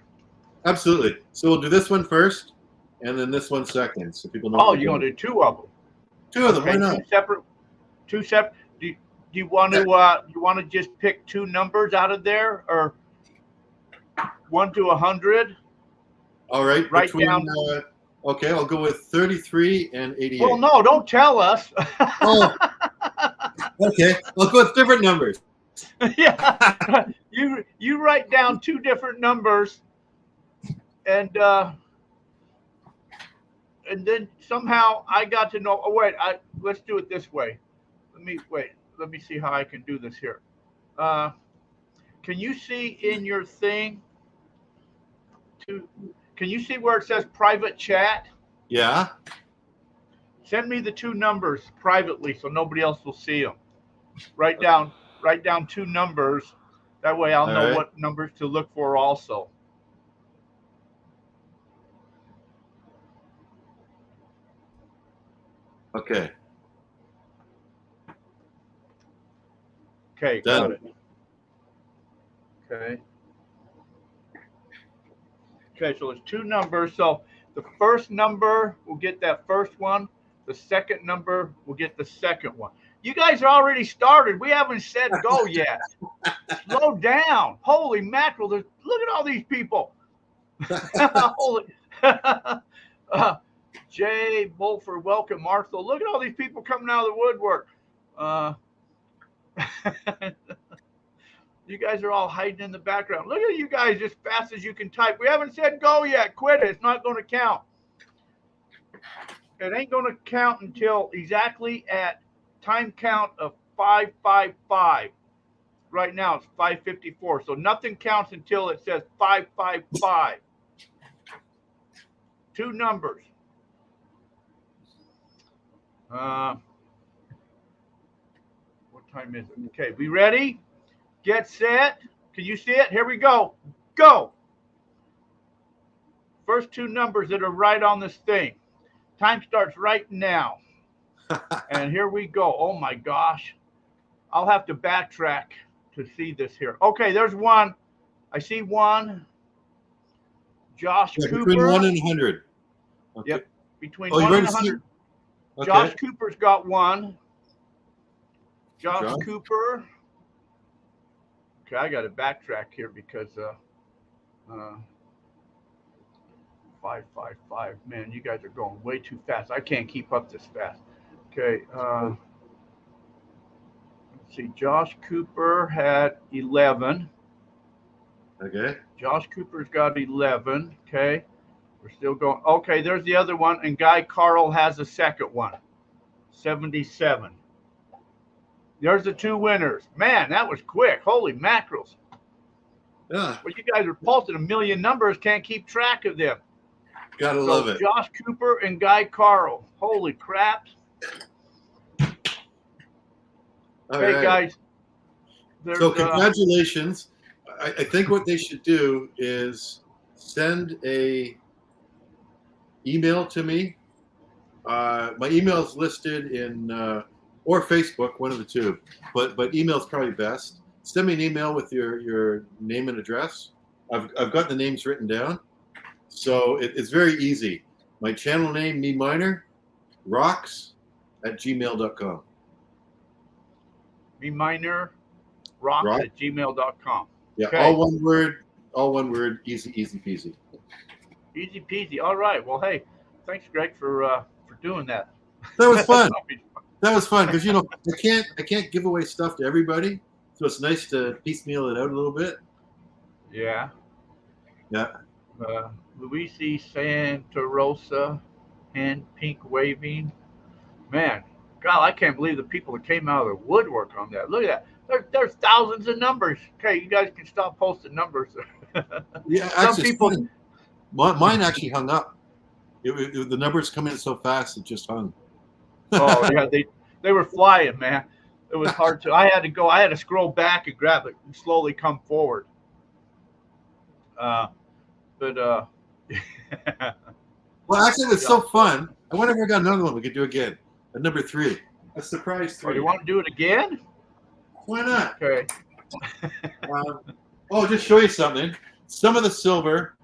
Absolutely. So we'll do this one first, and then this one second, so people know. Oh, you're going to do two of them. Two of them. Why not? Two separate. Do you want to just pick two numbers out of there, or 1 to 100? All right. Write down. Okay, I'll go with 33 and 88. Well, no, don't tell us. Oh. Okay, I'll go with different numbers. Yeah, you write down two different numbers, and then somehow I got to know. Oh wait, let's do it this way. Let me see how I can do this here. Can you see in your thing? Can you see where it says private chat? Yeah. Send me the two numbers privately so nobody else will see them. Write down two numbers. That way I'll know what numbers to look for also. Okay. Okay, got it. Okay. Okay, so there's two numbers. So the first number will get that first one. The second number will get the second one. You guys are already started. We haven't said go yet. Slow down. Holy mackerel. Look at all these people. Holy. Jay, Bolford, welcome. Martha. Look at all these people coming out of the woodwork. You guys are all hiding in the background. Look at you guys as fast as you can type. We haven't said go yet. Quit it. It's not going to count. It ain't going to count until exactly at time count of 555. right now it's 554. So nothing counts until it says 555. Two numbers. What time is it? Okay, we ready? Get set. Can you see it? Here we go. Go. First two numbers that are right on this thing. Time starts right now. And here we go. Oh my gosh. I'll have to backtrack to see this here. Okay, there's one. I see one. Josh Cooper. Between 1 and 100. Okay. Yep. Between Oh, 1 and 100. Okay. Josh Cooper's got one. Josh Cooper. Okay, I got to backtrack here because 555. Man, you guys are going way too fast. I can't keep up this fast. Okay. Let's see. Josh Cooper had 11. Okay. Josh Cooper's got 11. Okay. We're still going. Okay, there's the other one. And Guy Carl has the second one. 77. There's the two winners. Man, that was quick. Holy mackerels. Yeah. Well, you guys are posting a million numbers. Can't keep track of them. Gotta love it. Josh Cooper and Guy Carl. Holy crap. Okay, guys. So congratulations. I think what they should do is send a email to me. My email is listed in or Facebook, one of the two. But email is probably best. Send me an email with your name and address. I've got the names written down, so it's very easy. My channel name, MeMiner, rocks@gmail.com. MeMiner rocks@gmail.com. Yeah, okay. all one word, easy peasy. Easy peasy. All right. Well, hey, thanks, Greg, for doing that. That was fun. That was fun because I can't give away stuff to everybody, so it's nice to piecemeal it out a little bit. Yeah. Yeah. Luisi Santa Rosa, hand pink waving. Man, God, I can't believe the people that came out of the woodwork on that. Look at that. There's thousands of numbers. Okay, you guys can stop posting numbers. Yeah, Some people. Mine actually hung up. The numbers come in so fast, it just hung. Oh yeah, they were flying, man. It was hard to. I had to scroll back and grab it and slowly come forward. Well, actually, it was so fun. I wonder if I got another one we could do again. At number 3, a surprise 3. Oh, you want to do it again? Why not? Okay. Just show you something. Some of the silver,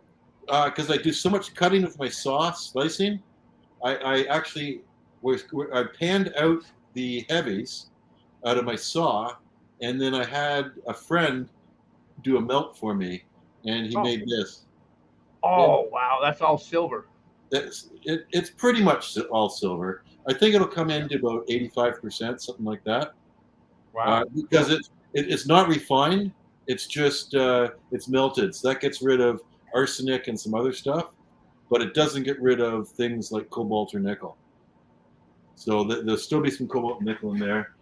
because I do so much cutting with my saw, slicing. I actually I panned out the heavies out of my saw, and then I had a friend do a melt for me, and he made this. Oh, wow, that's all silver. It's pretty much all silver. I think it'll come into about 85%, something like that. Wow. Because it's not refined. It's just it's melted. So that gets rid of arsenic and some other stuff, but it doesn't get rid of things like cobalt or nickel. So there'll still be some cobalt and nickel in there,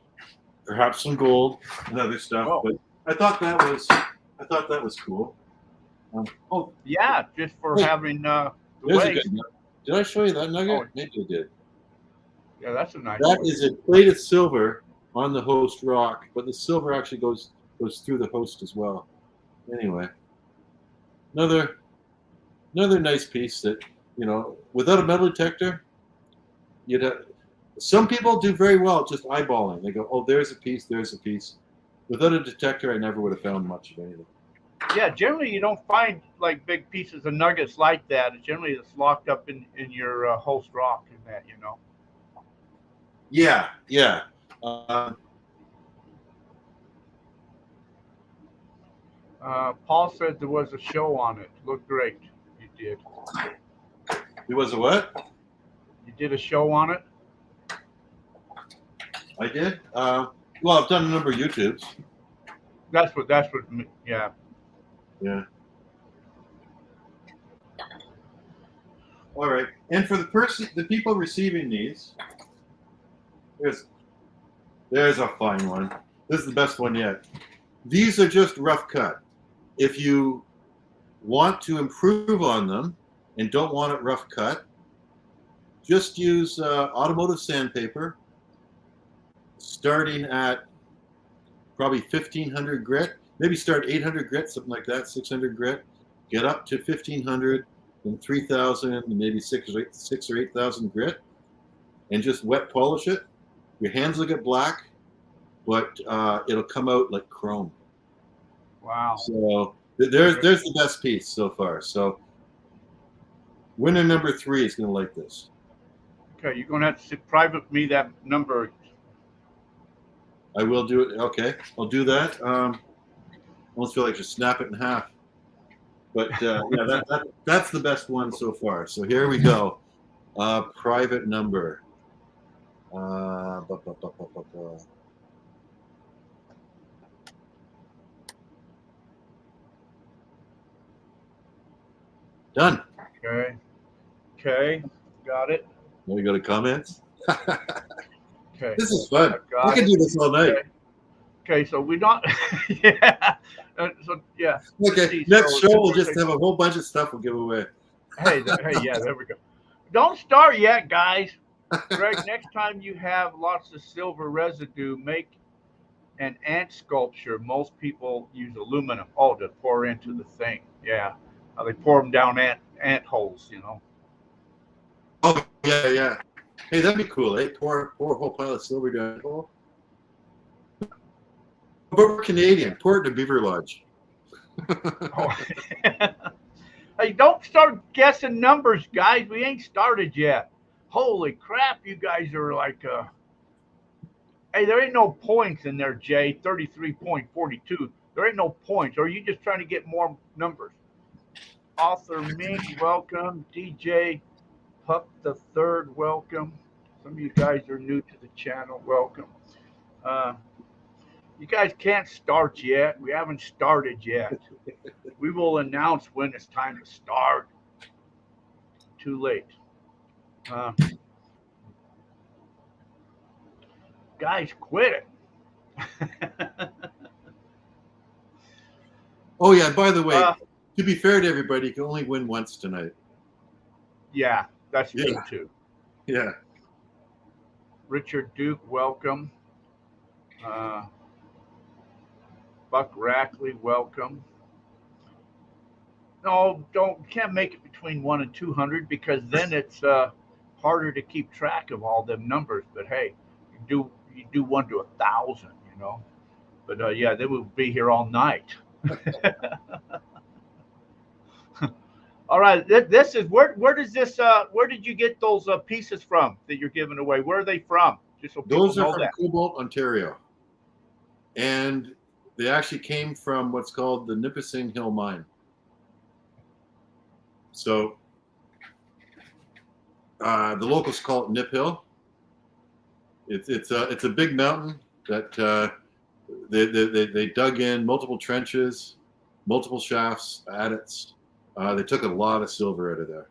perhaps some gold and other stuff. Oh. But I thought that was cool. Yeah, just for having the there's a waste. good nugget. Did I show you that nugget? Oh. Maybe I did. Yeah, that's a nice That one. is a plate of silver on the host rock, but the silver actually goes through the host as well. Anyway, another nice piece that, without a metal detector, you'd have. Some people do very well just eyeballing. They go, "Oh, there's a piece, there's a piece." Without a detector, I never would have found much of anything. Yeah, generally you don't find like big pieces of nuggets like that. Generally, it's locked up in your host rock and that, Yeah. Paul said there was a show on it. Looked great. You did. It was a what? You did a show on it? I did. Well, I've done a number of YouTubes. That's what. Yeah. Yeah. All right. And for the people receiving these, there's a fine one. This is the best one yet. These are just rough cut. If you want to improve on them and don't want it rough cut, just use automotive sandpaper, starting at probably 1,500 grit. Maybe start 800 grit, something like that, 600 grit. Get up to 1,500, then 3,000, and maybe 6 or 8,000 grit, and just wet polish it. Your hands will get black, but it'll come out like chrome. Wow. So there's the best piece so far. So winner number 3 is going to like this. Okay, you're going to have to private me that number. I will do it. Okay, I'll do that. I almost feel like just snap it in half. But yeah, that's the best one so far. So here we go. Private number. Done. Okay, got it. Now we go to comments. Okay. This is fun. We can do this all night. Okay, so we don't. Yeah. So yeah. Okay, next show we'll just have a whole bunch of stuff we'll give away. Hey, yeah, there we go. Don't start yet, guys. Greg, next time you have lots of silver residue, make an ant sculpture. Most people use aluminum. Oh, to pour into the thing. Yeah, they pour them down ant holes. You know. Oh yeah. Hey, that'd be cool. Hey, pour a whole pile of silver down. Oh. But we're Canadian. Pour it in a beaver lodge. Oh. Hey, don't start guessing numbers, guys. We ain't started yet. Holy crap, you guys are like, hey, there ain't no points in there, Jay. 33.42. There ain't no points. Or are you just trying to get more numbers? Author Mink, welcome. DJ Pup the Third, welcome. Some of you guys are new to the channel, welcome. You guys can't start yet. We haven't started yet. We will announce when it's time to start. Too late. Guys, quit it. Oh yeah, by the way, to be fair to everybody, you can only win once tonight. Yeah, that's true too. Yeah. Richard Duke, welcome. Buck Rackley, welcome. No, can't make it between 1 and 200 because then it's harder to keep track of all them numbers. But hey, you do 1 to 1,000, you know. But yeah, they will be here all night. All right, this is where does this where did you get those pieces from that you're giving away? Where are they from? Just so people Those are know from that. Cobalt, Ontario, and they actually came from what's called the Nipissing Hill Mine. So the locals call it Nip Hill. It's a big mountain that they dug in multiple trenches, multiple shafts, adits. They took a lot of silver out of there.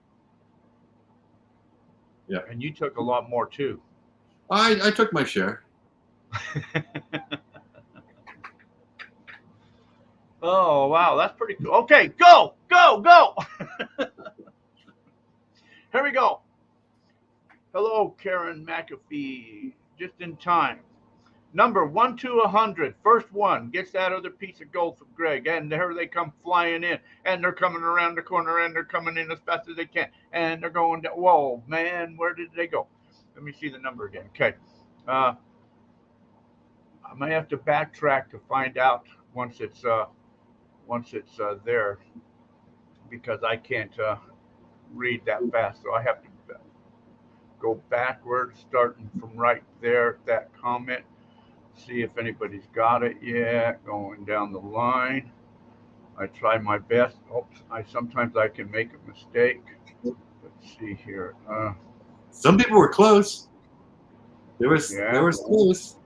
Yeah, And you took a lot more too. I took my share. Oh wow, that's pretty cool. Okay, go. Here we go. Hello, Karen McAfee. Just in time. Number 1 to 100. First one gets that other piece of gold from Greg. And there they come flying in. And they're coming around the corner. And they're coming in as fast as they can. And they're going down. Whoa, man, where did they go? Let me see the number again. Okay. I might have to backtrack to find out once it's there, because I can't read that fast. So I have to go backwards, starting from right there, that comment. See if anybody's got it yet. Going down the line. I try my best. Oops, sometimes I can make a mistake. Let's see here. Some people were close. There was close.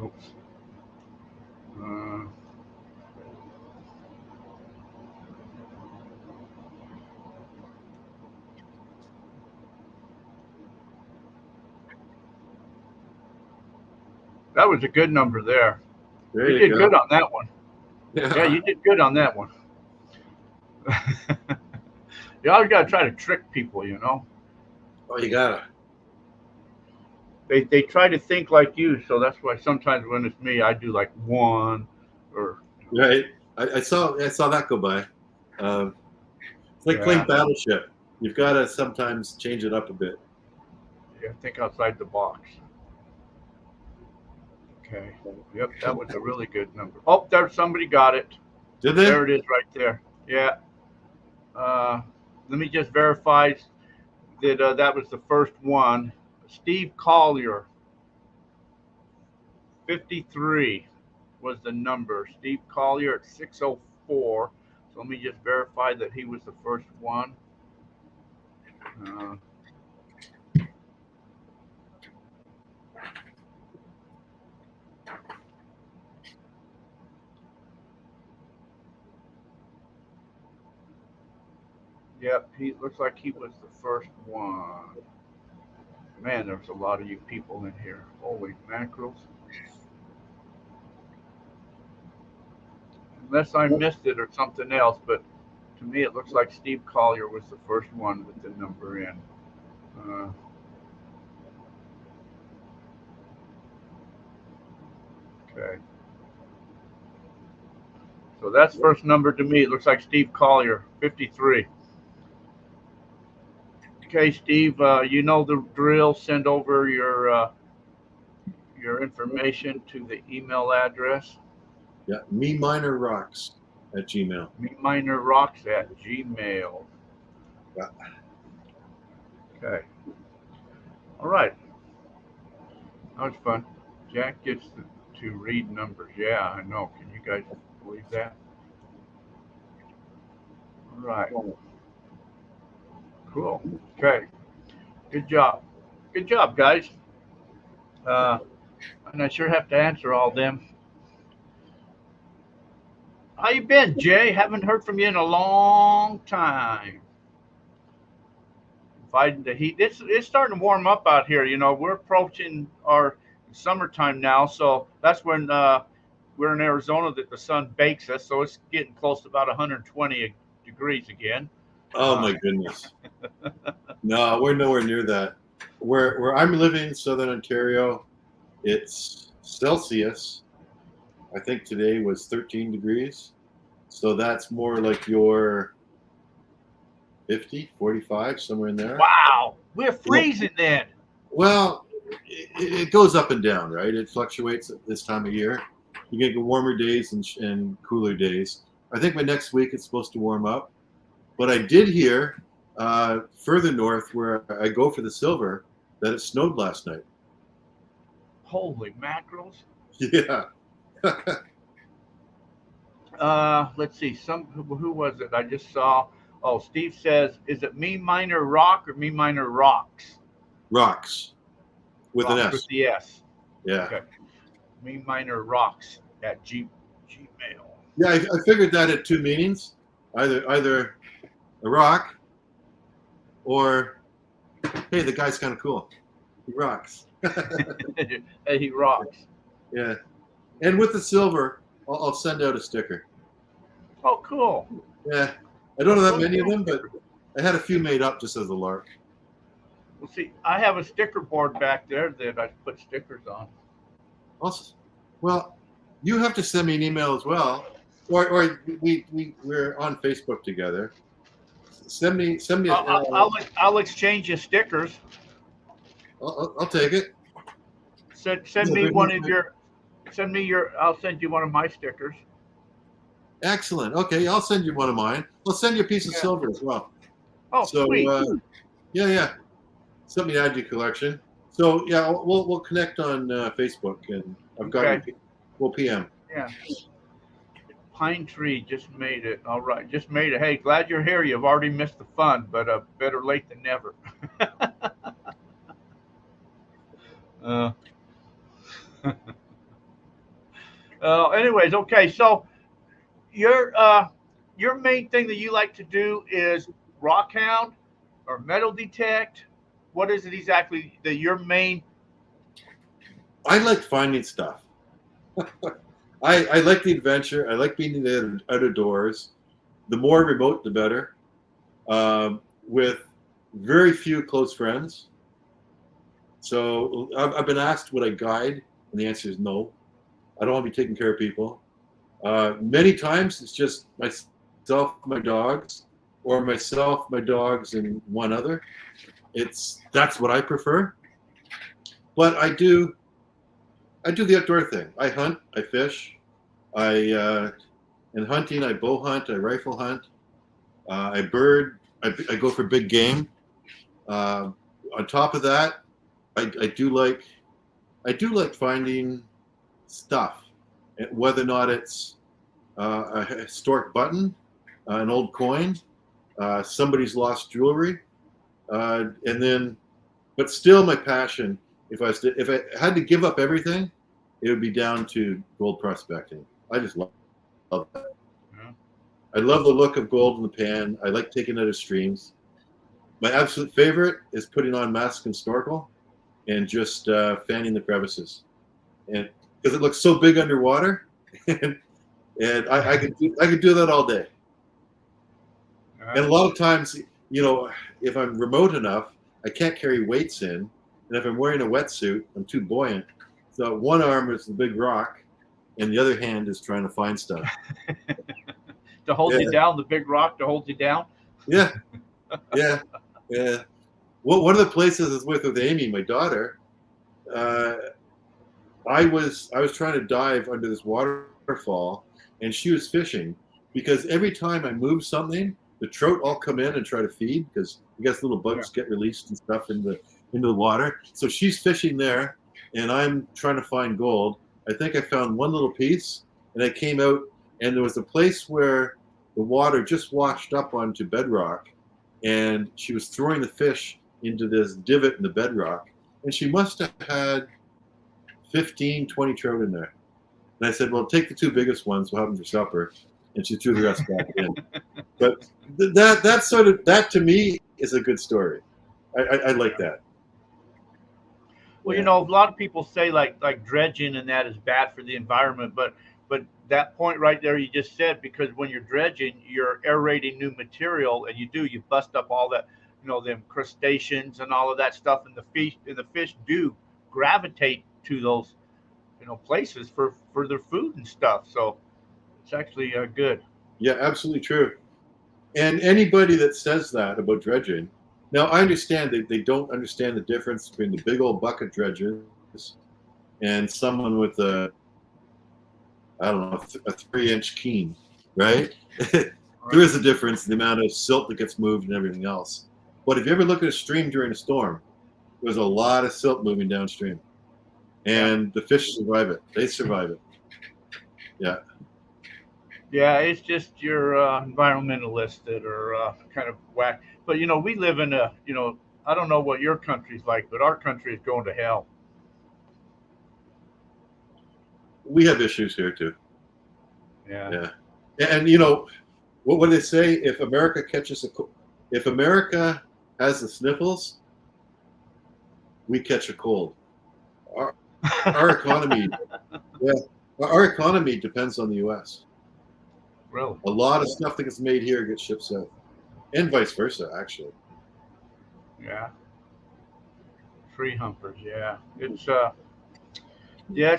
Oops. That was a good number there. There You you did go. good on that one. Yeah, you did good on that one. You always got to try to trick people, you know. Oh, you got it. They try to think like you, so that's why sometimes when it's me, I do like one or. Right. I saw that go by. It's like playing Battleship. You've got to sometimes change it up a bit. Yeah, think outside the box. Okay. Yep, that was a really good number. Oh, there, somebody got it. Did they? There it is right there. Yeah. Let me just verify that that was the first one. Steve Collier, 53 was the number. Steve Collier at 604. So let me just verify that he was the first one. Yep, he looks like he was the first one. Man, there's a lot of you people in here. Holy mackerels. Unless I missed it or something else, but to me it looks like Steve Collier was the first one with the number in. Okay. So that's first number to me. It looks like Steve Collier, 53. Okay, Steve, you know the drill. Send over your information to the email address. Yeah, MeMinerRocks@gmail. MeMinerRocks@gmail. Yeah. Okay. All right. That was fun. Jack gets to read numbers. Yeah, I know. Can you guys believe that? All right. Cool. Okay. Good job. Good job, guys. And I sure have to answer all them. How you been, Jay? Haven't heard from you in a long time. Fighting the heat. It's starting to warm up out here. You know, we're approaching our summertime now, so that's when we're in Arizona that the sun bakes us. So it's getting close to about 120 degrees again. Oh my goodness. No, we're nowhere near that. Where I'm living in Southern Ontario, it's Celsius. I think today was 13 degrees. So that's more like your 50, 45, somewhere in there. Wow, we're freezing then. Well, it goes up and down, right? It fluctuates at this time of year. You get warmer days and cooler days. I think by next week it's supposed to warm up. But I did hear further north where I go for the silver that it snowed last night. Holy mackerels. Yeah. Let's see. Who was it? I just saw. Oh, Steve says, "Is it MeMiner Rock or MeMiner Rocks?" Rocks with an S. With the S. Yeah. Okay. MeMiner Rocks at Gmail. Yeah, I figured that had two meanings, either a rock or, hey, the guy's kind of cool. He rocks. Hey, he rocks. Yeah. And with the silver, I'll send out a sticker. Oh, cool. Yeah. I don't have that many of them, but I had a few made up just as a lark. Well, see, I have a sticker board back there that I put stickers on. Also, well, you have to send me an email as well, or we're on Facebook together. Send me. I'll exchange you stickers. I'll take it. Send me one of your. Send me your. I'll send you one of my stickers. Excellent. Okay, I'll send you one of mine. I'll send you a piece of silver as well. Oh, so, sweet. Yeah. Send me add to your collection. So yeah, we'll connect on Facebook, and I've got we'll PM. Yeah. Pine Tree just made it. All right, just made it. Hey, glad you're here. You've already missed the fun, but better late than never. Anyways, okay. So your main thing that you like to do is rock hound or metal detect. What is it exactly that your main? I like finding stuff. I like the adventure. I like being in the out of doors. The more remote, the better. With very few close friends. So I've been asked would I guide, and the answer is no. I don't want to be taking care of people. Many times it's just myself, my dogs, or myself, my dogs, and one other. That's what I prefer. But I do the outdoor thing. I hunt, I fish, in hunting I bow hunt, I rifle hunt, I bird, I go for big game. On top of that, I do like finding stuff, whether or not it's a historic button, an old coin, somebody's lost jewelry, and then, but still my passion. If I had to give up everything, it would be down to gold prospecting. I just love that. Yeah. I love the look of gold in the pan. I like taking it out of streams. My absolute favorite is putting on mask and snorkel and just fanning the crevices, and because it looks so big underwater, and I could do that all day. And a lot of times, if I'm remote enough, I can't carry weights in. And if I'm wearing a wetsuit, I'm too buoyant. So one arm is the big rock, and the other hand is trying to find stuff. To hold you down, the big rock to hold you down? Yeah. Well, one of the places I was with Amy, my daughter, I was trying to dive under this waterfall, and she was fishing, because every time I move something, the trout all come in and try to feed, because you guess little bugs get released and stuff into the water. So she's fishing there, and I'm trying to find gold. I think I found one little piece, and I came out, and there was a place where the water just washed up onto bedrock, and she was throwing the fish into this divot in the bedrock, and she must have had 15, 20 trout in there. And I said, well, take the two biggest ones, we'll have them for supper. And she threw the rest back in. But that to me is a good story. I like that. Well, a lot of people say like dredging and that is bad for the environment, but that point right there you just said, because when you're dredging, you're aerating new material, and you bust up all that, them crustaceans and all of that stuff, and the fish do gravitate to those, places for their food and stuff. So it's actually good. Yeah, absolutely true. And anybody that says that about dredging, now I understand that they don't understand the difference between the big old bucket dredgers and someone with a 3-inch keen, right? There is a difference in the amount of silt that gets moved and everything else. But if you ever look at a stream during a storm, there's a lot of silt moving downstream, and the fish survive it. They survive it. Yeah. Yeah, it's just your environmentalists that are kind of whack. But we live in I don't know what your country's like, but our country is going to hell. We have issues here too. Yeah. And what do they say? If America has the sniffles, we catch a cold. Our economy, our economy depends on the U.S. Really? A lot of stuff that gets made here gets shipped south, and vice versa, actually. Yeah. Tree humpers. Yeah. It's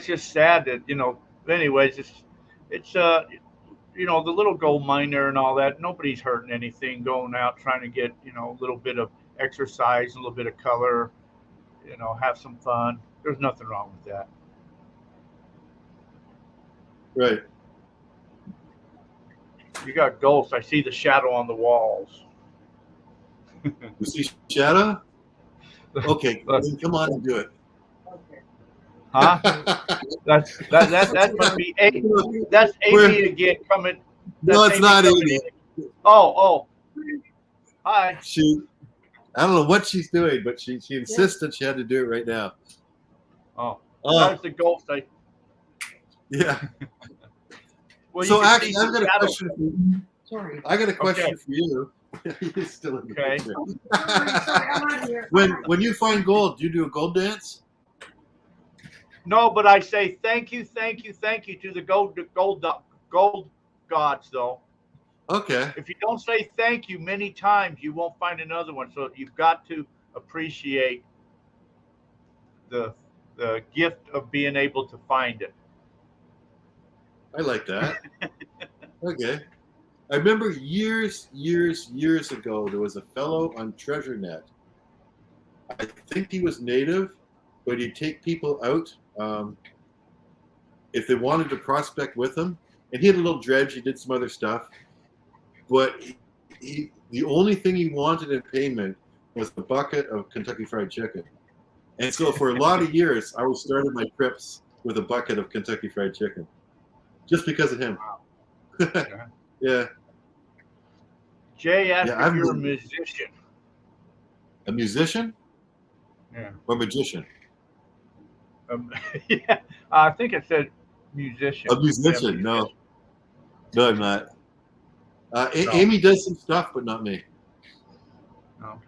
just sad that Anyways, it's the little gold miner and all that. Nobody's hurting anything. Going out trying to get a little bit of exercise, a little bit of color. Have some fun. There's nothing wrong with that. Right. You got ghosts. I see the shadow on the walls. You see shadow? Okay, then come on and do it. Okay. Huh? That's must be Amy. That's Amy again coming. No, it's not Amy. Oh. Hi. I don't know what she's doing, but she insisted she had to do it right now. Oh. That's the ghost. Yeah. Well, so actually, I've got a question for you. Sorry. I got a question for you. You're still in the picture. Sorry, I'm out of here. When you find gold, do you do a gold dance? No, but I say thank you, thank you, thank you to the gold gods, though. Okay. If you don't say thank you many times, you won't find another one. So you've got to appreciate the the gift of being able to find it. I like that. Okay. I remember years ago, there was a fellow on TreasureNet. I think he was native, but he'd take people out if they wanted to prospect with him. And he had a little dredge. He did some other stuff. But the only thing he wanted in payment was a bucket of Kentucky Fried Chicken. And so for a lot of years, I was starting my trips with a bucket of Kentucky Fried Chicken, just because of him. Yeah. Jay asked Yeah, if you're a musician. A musician? Yeah. Or magician? Yeah, I think it said musician. A musician? Yeah, No. No, I'm not. No. Amy does some stuff, but not me. No.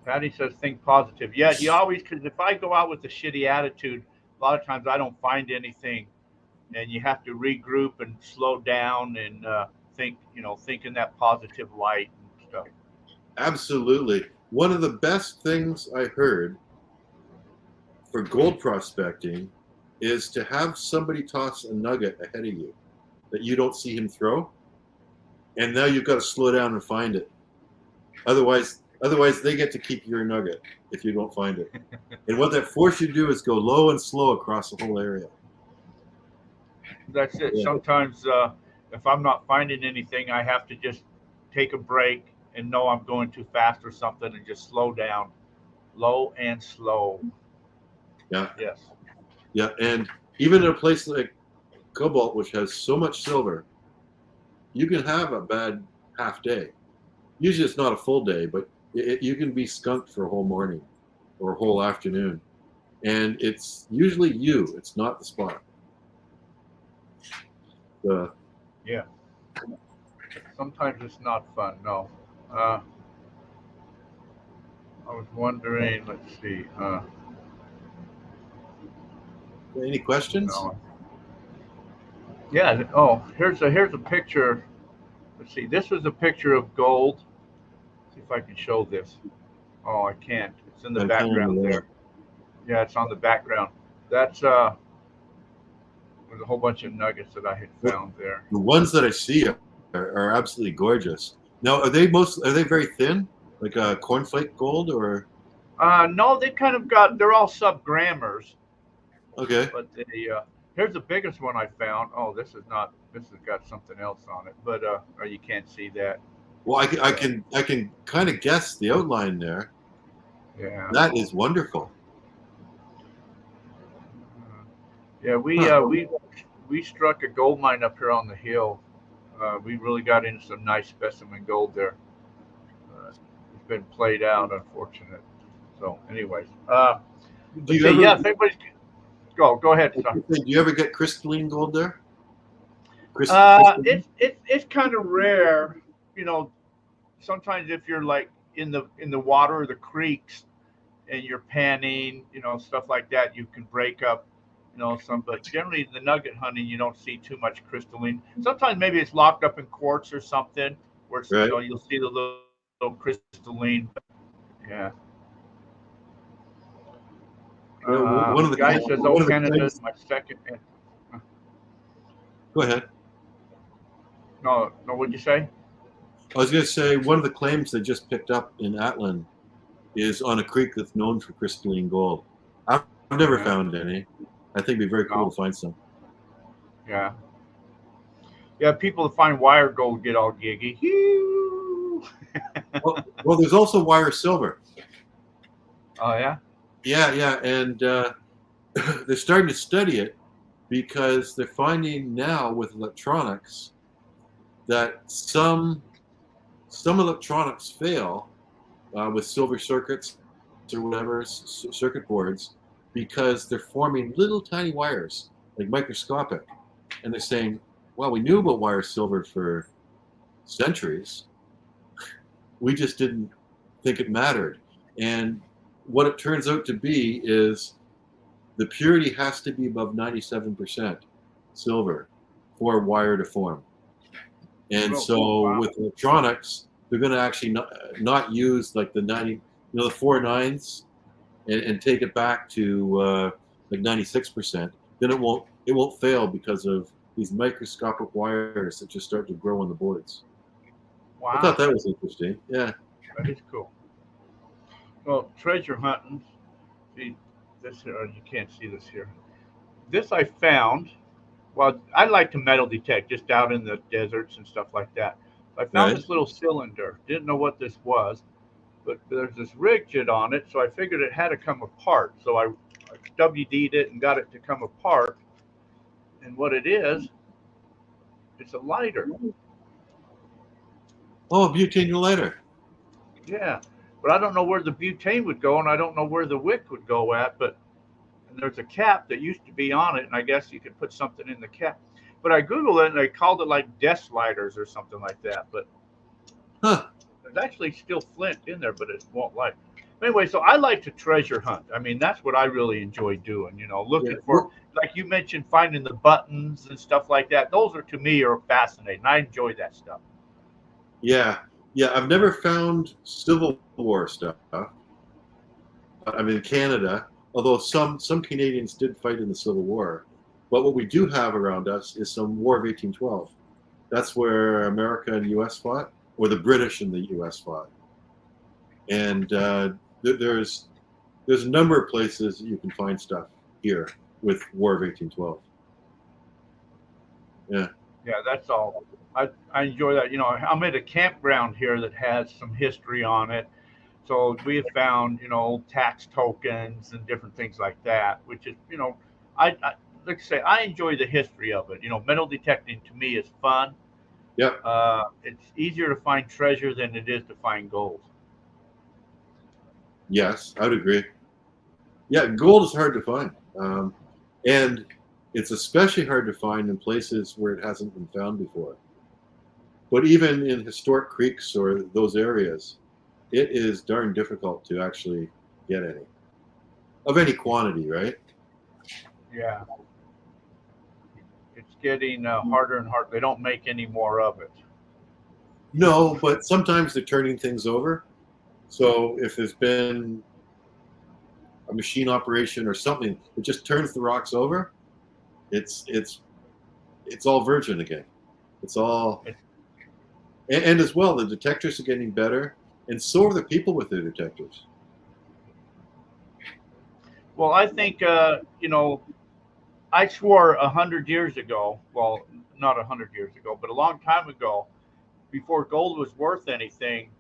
Patty says think positive. Yeah, you always, because if I go out with a shitty attitude, a lot of times I don't find anything, and you have to regroup and slow down and think in that positive light and stuff. Absolutely. One of the best things I heard for gold prospecting is to have somebody toss a nugget ahead of you that you don't see him throw, and now you've got to slow down and find it. Otherwise they get to keep your nugget if you don't find it. And what that forces you to do is go low and slow across the whole area. That's it. Yeah. Sometimes if I'm not finding anything, I have to just take a break and know I'm going too fast or something and just slow down. Low and slow. Yeah. Yes. Yeah, and even in a place like Cobalt, which has so much silver, you can have a bad half day. Usually it's not a full day, but you can be skunked for a whole morning or a whole afternoon. And it's usually you, it's not the spot. Yeah. Sometimes it's not fun. No. I was wondering. Let's see. Any questions? No. Yeah. Oh, here's a picture. Let's see. This was a picture of gold. See if I can show this. Oh, I can't. It's in the background there. Yeah, it's on the background. That's there's a whole bunch of nuggets that I had found there. The ones that I see are absolutely gorgeous. Now, are they very thin, like a cornflake gold, or? No, they kind of they're all sub-grammars. Okay. But here's the biggest one I found. Oh, this has got something else on it, but you can't see that. Well, I can kind of guess the outline there. Yeah. That is wonderful. Yeah, we struck a gold mine up here on the hill. We really got into some nice specimen gold there. It's been played out, unfortunate. So, anyways, if anybody's go ahead. Son. Do you ever get crystalline gold there? It's kind of rare, Sometimes if you're like in the water or the creeks, and you're panning, stuff like that, you can break up, some. But generally, the nugget hunting, you don't see too much crystalline. Sometimes maybe it's locked up in quartz or something, where it's, right. You'll see the little crystalline. Yeah. One of the guy says, "Oh, Canada is my second." Go ahead. No. What'd you say? I was going to say one of the claims they just picked up in Atlan is on a creek that's known for crystalline gold. I've never found any. I think it'd be very cool to find some. Yeah. Yeah, people that find wire gold get all giggy. well, there's also wire silver. Oh, yeah? Yeah, and they're starting to study it because they're finding now with electronics that some electronics fail with silver circuits or whatever, circuit boards, because they're forming little tiny wires, like microscopic. And they're saying, well, we knew about wire silver for centuries. We just didn't think it mattered. And what it turns out to be is the purity has to be above 97% silver for wire to form. And so with electronics, they're going to actually not use like the 90, the 4/9 and take it back to like 96%. Then it won't fail because of these microscopic wires that just start to grow on the boards. Wow. I thought that was interesting. Yeah. That is cool. Well, treasure hunting. See this here. You can't see this here. This I found. Well, I like to metal detect just out in the deserts and stuff like that. I found this little cylinder. Didn't know what this was, but there's this rig jit on it, so I figured it had to come apart. So I WD'd it and got it to come apart. And what it is, it's a lighter. Oh, a butane lighter. Yeah, but I don't know where the butane would go, and I don't know where the wick would go at. But and there's a cap that used to be on it, and I guess you could put something in the cap. But I Googled it, and they called it like desk lighters or something like that. But there's actually still flint in there, but it won't light. Anyway, so I like to treasure hunt. I mean, that's what I really enjoy doing. Looking for, like you mentioned, finding the buttons and stuff like that. Those are, to me, are fascinating. I enjoy that stuff. Yeah. I've never found Civil War stuff. I'm in Canada, although some Canadians did fight in the Civil War. But what we do have around us is some War of 1812. That's where America and the U.S. fought, or the British and the U.S. fought. And there's a number of places you can find stuff here with War of 1812. Yeah. Yeah, that's all. I enjoy that. I'm at a campground here that has some history on it. So we have found, tax tokens and different things like that, which is, I like to say, I enjoy the history of it. Metal detecting to me is fun. Yep. It's easier to find treasure than it is to find gold. Yes, I would agree. Yeah, gold is hard to find. And it's especially hard to find in places where it hasn't been found before. But even in historic creeks or those areas, it is darn difficult to actually get any. Of any quantity, right? Yeah. It's getting harder and harder. They don't make any more of it. No, but sometimes they're turning things over. So if there's been a machine operation or something that just turns the rocks over, it's all virgin again. It's all, and as well, the detectors are getting better, and so are the people with their detectors. Well, I think I swore 100 years ago. Well, not 100 years ago, but a long time ago, before gold was worth anything,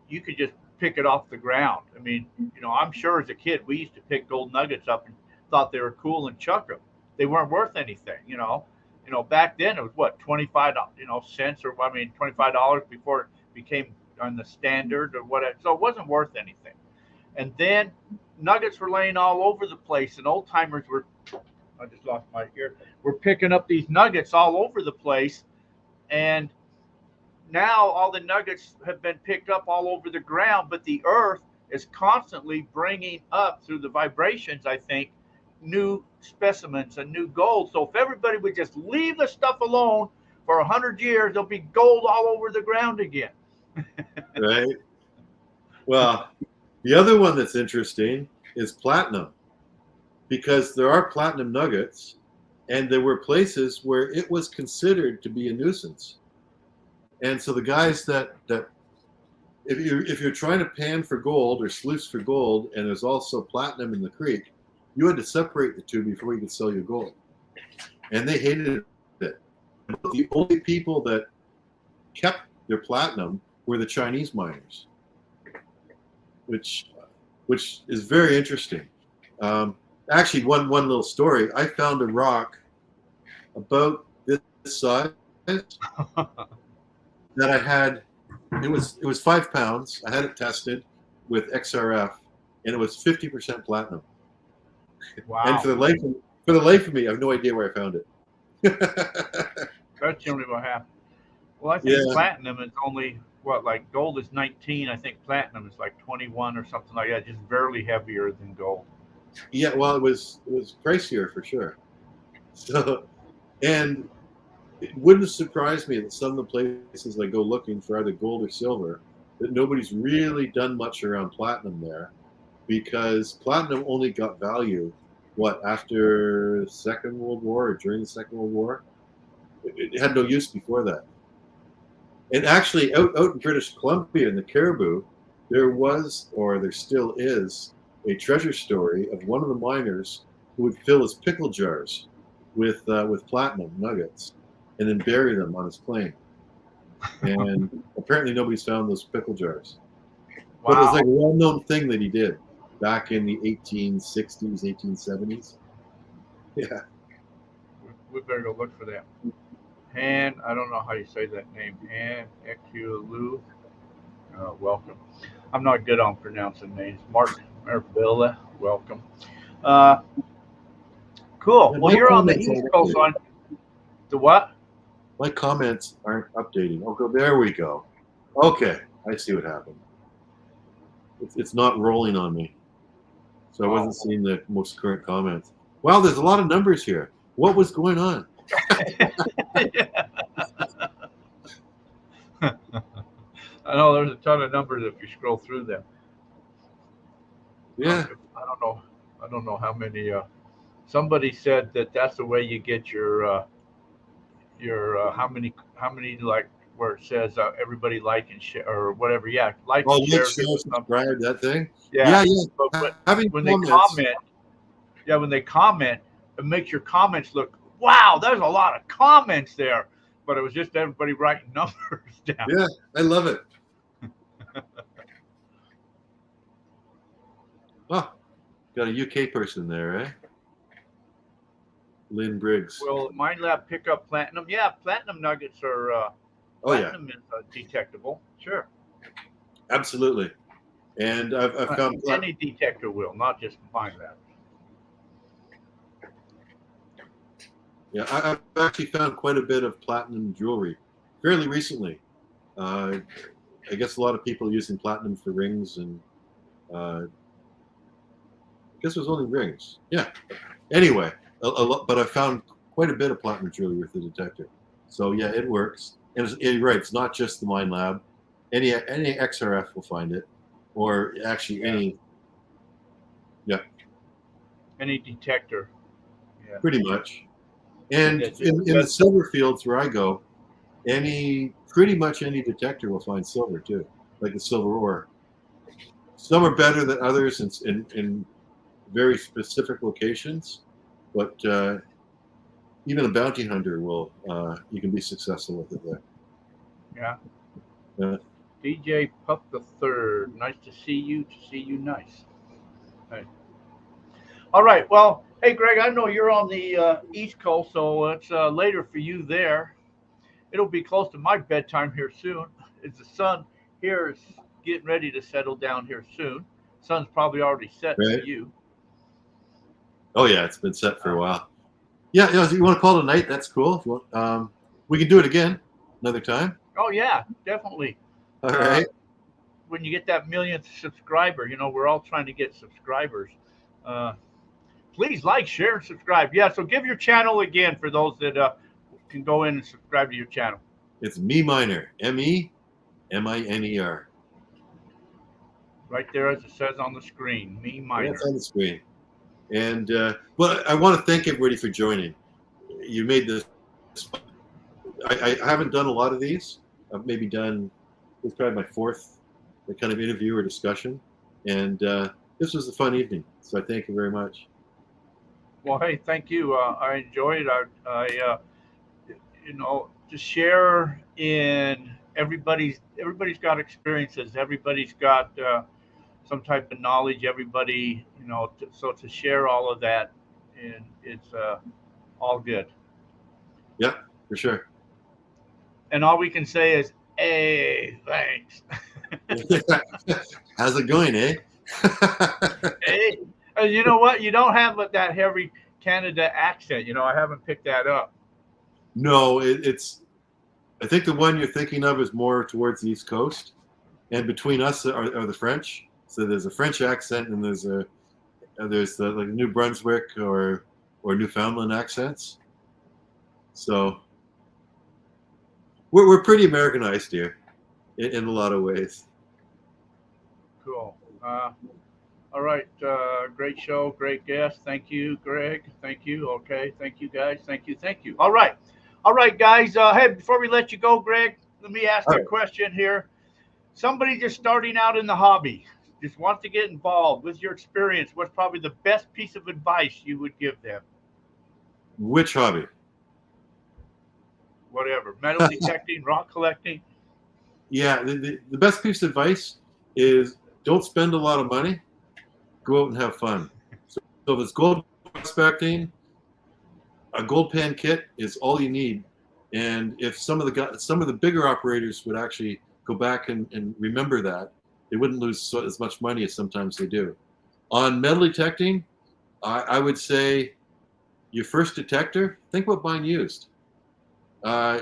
you could just pick it off the ground. I mean, I'm sure as a kid we used to pick gold nuggets up and thought they were cool and chuck them. They weren't worth anything. Back then it was what, 25 cents, or $25 before it became on the standard or whatever. So it wasn't worth anything. And then nuggets were laying all over the place, and old timers were, I just lost my ear, we're picking up these nuggets all over the place. And now all the nuggets have been picked up all over the ground, but the earth is constantly bringing up through the vibrations, I think, new specimens and new gold. So if everybody would just leave the stuff alone for 100 years, there'll be gold all over the ground again. Right. Well, the other one that's interesting is platinum, because there are platinum nuggets, and there were places where it was considered to be a nuisance. And so the guys that if you're trying to pan for gold or sluice for gold, and there's also platinum in the creek, you had to separate the two before you could sell your gold. And they hated it. The only people that kept their platinum were the Chinese miners, which is very interesting. Actually, one little story. I found a rock about this size that I had. It was 5 pounds. I had it tested with XRF, and it was 50% platinum. Wow. And for the life of me, I have no idea where I found it. That's generally what happened. Well, I think platinum is only like gold is 19. I think platinum is like 21 or something like that, just barely heavier than gold. Yeah, well, it was pricier for sure. So, and it wouldn't surprise me that some of the places I go looking for either gold or silver, that nobody's really done much around platinum there, because platinum only got value, what, after the Second World War or during the Second World War? It had no use before that. And actually, out in British Columbia in the Caribou, there was, or there still is, a treasure story of one of the miners who would fill his pickle jars with platinum nuggets and then bury them on his plane. And apparently nobody's found those pickle jars. Wow. But it was like a well-known thing that he did back in the 1860s, 1870s. Yeah. We better go look for that. Han, I don't know how you say that name. Han Ekulu. Welcome. I'm not good on pronouncing names. Mark Mervilla, welcome. Cool. Yeah, Well, my you're on the comments East aren't Coast on the what? My comments aren't updating. Oh, there we go. Okay, I see what happened. It's not rolling on me. So I wasn't seeing the most current comments. Wow, there's a lot of numbers here. What was going on? I know there's a ton of numbers if you scroll through them. Yeah. I don't know how many. Somebody said that that's the way you get your how many like where it says everybody like and share or whatever. Yeah, like Oh, and share. like, share, subscribe, that thing. Yeah. Yeah. But Having when comments, they comment, it makes your comments look, wow, there's a lot of comments there. But it was just everybody writing numbers down. Yeah, I love it. Oh, got a UK person there, eh? Lynn Briggs. Will MineLab pick up platinum? Yeah, platinum nuggets are. Platinum is detectable. Sure. Absolutely. And I've found any detector will, not just MineLab. Yeah, I've actually found quite a bit of platinum jewelry fairly recently. I guess a lot of people are using platinum for rings, and I guess it was only rings. Yeah. Anyway, a lot, but I found quite a bit of platinum jewelry with the detector. So yeah, it works. And you're right, it's not just the MineLab. Any XRF will find it, or actually any. Yeah. Any detector. Yeah. Pretty much. And in the silver fields where I go, pretty much any detector will find silver too, like the silver ore. Some are better than others in very specific locations, but even a bounty hunter will you can be successful with it there. Yeah. DJ Pup the Third, nice to see you. Nice. Hey. All right. Well, hey Greg, I know you're on the East Coast, so it's later for you there. It'll be close to my bedtime here soon. It's the sun here is getting ready to settle down here soon. Sun's probably already set for you. Oh yeah, it's been set for a while. Yeah, if you want to call it a night, that's cool. If you want, we can do it again another time. Oh yeah, definitely. All right. When you get that millionth subscriber, we're all trying to get subscribers. Please like, share, and subscribe. Yeah, so give your channel again for those that can go in and subscribe to your channel. It's MeMiner, MEMINER. Right there, as it says on the screen, MeMiner. It's on the screen. And well, I want to thank everybody for joining. You made this. I haven't done a lot of these. I've maybe done. This is probably my fourth kind of interview or discussion, and this was a fun evening. So I thank you very much. Well, hey, thank you. I enjoyed it. I to share in everybody's got experiences. Everybody's got some type of knowledge. Everybody, so to share all of that, and it's all good. Yeah, for sure. And all we can say is, hey, thanks. How's it going, eh? Hey, and you know what? You don't have that heavy Canada accent. I haven't picked that up. No, it's. I think the one you're thinking of is more towards the East Coast, and between us are the French. So there's a French accent and there's a there's the like New Brunswick or Newfoundland accents. So we're pretty Americanized here in a lot of ways. Cool. All right. Great show. Great guest. Thank you, Greg. Thank you. Okay. Thank you, guys. Thank you. Thank you. All right. All right, guys. Hey, before we let you go, Greg, let me ask you a question here. Somebody just starting out in the hobby, just wants to get involved. With your experience, what's probably the best piece of advice you would give them? Which hobby? Whatever. Metal detecting, rock collecting. Yeah, the best piece of advice is don't spend a lot of money. Go out and have fun. So if it's gold prospecting, a gold pan kit is all you need. And if some of the bigger operators would actually go back and remember that, they wouldn't lose as much money as sometimes they do. On metal detecting, I would say your first detector, think about buying used. A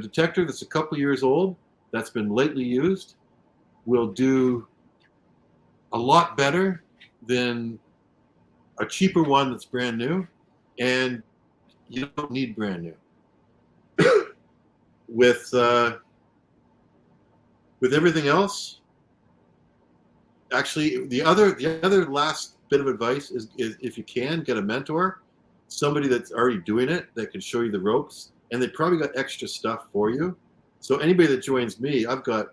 detector that's a couple years old, that's been lately used, will do a lot better than a cheaper one that's brand new, and you don't need brand new. With everything else, actually, the other last bit of advice is if you can, get a mentor, somebody that's already doing it that can show you the ropes, and they probably got extra stuff for you. So anybody that joins me, I've got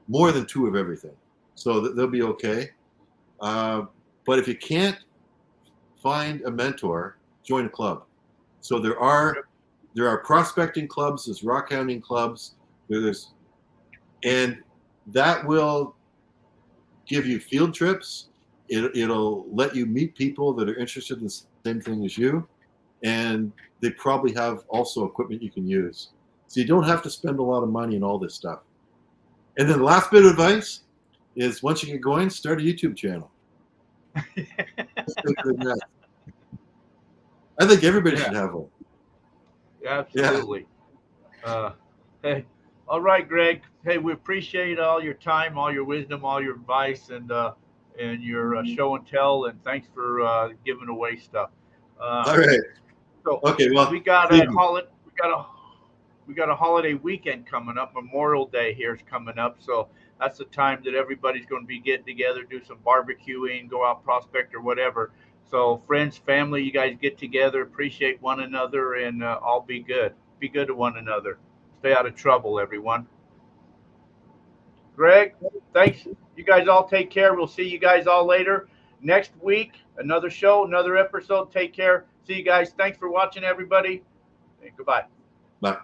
more than 2 of everything, so they'll be okay. But if you can't find a mentor, join a club. So there are prospecting clubs, there's rock hounding clubs, and that will give you field trips. It'll let you meet people that are interested in the same thing as you, and they probably have also equipment you can use. So you don't have to spend a lot of money on all this stuff. And then the last bit of advice is once you get going, start a YouTube channel. I think everybody should have one. Absolutely. Yeah. Hey, all right, Greg. Hey, we appreciate all your time, all your wisdom, all your advice, and your show and tell. And thanks for giving away stuff. All right. So okay. Well, we got a holiday weekend coming up. Memorial Day here is coming up, so that's the time that everybody's going to be getting together, do some barbecuing, go out prospect or whatever. So friends, family, you guys get together, appreciate one another, and all be good. Be good to one another. Stay out of trouble, everyone. Greg, thanks. You guys all take care. We'll see you guys all later. Next week, another show, another episode. Take care. See you guys. Thanks for watching, everybody. And goodbye. Bye.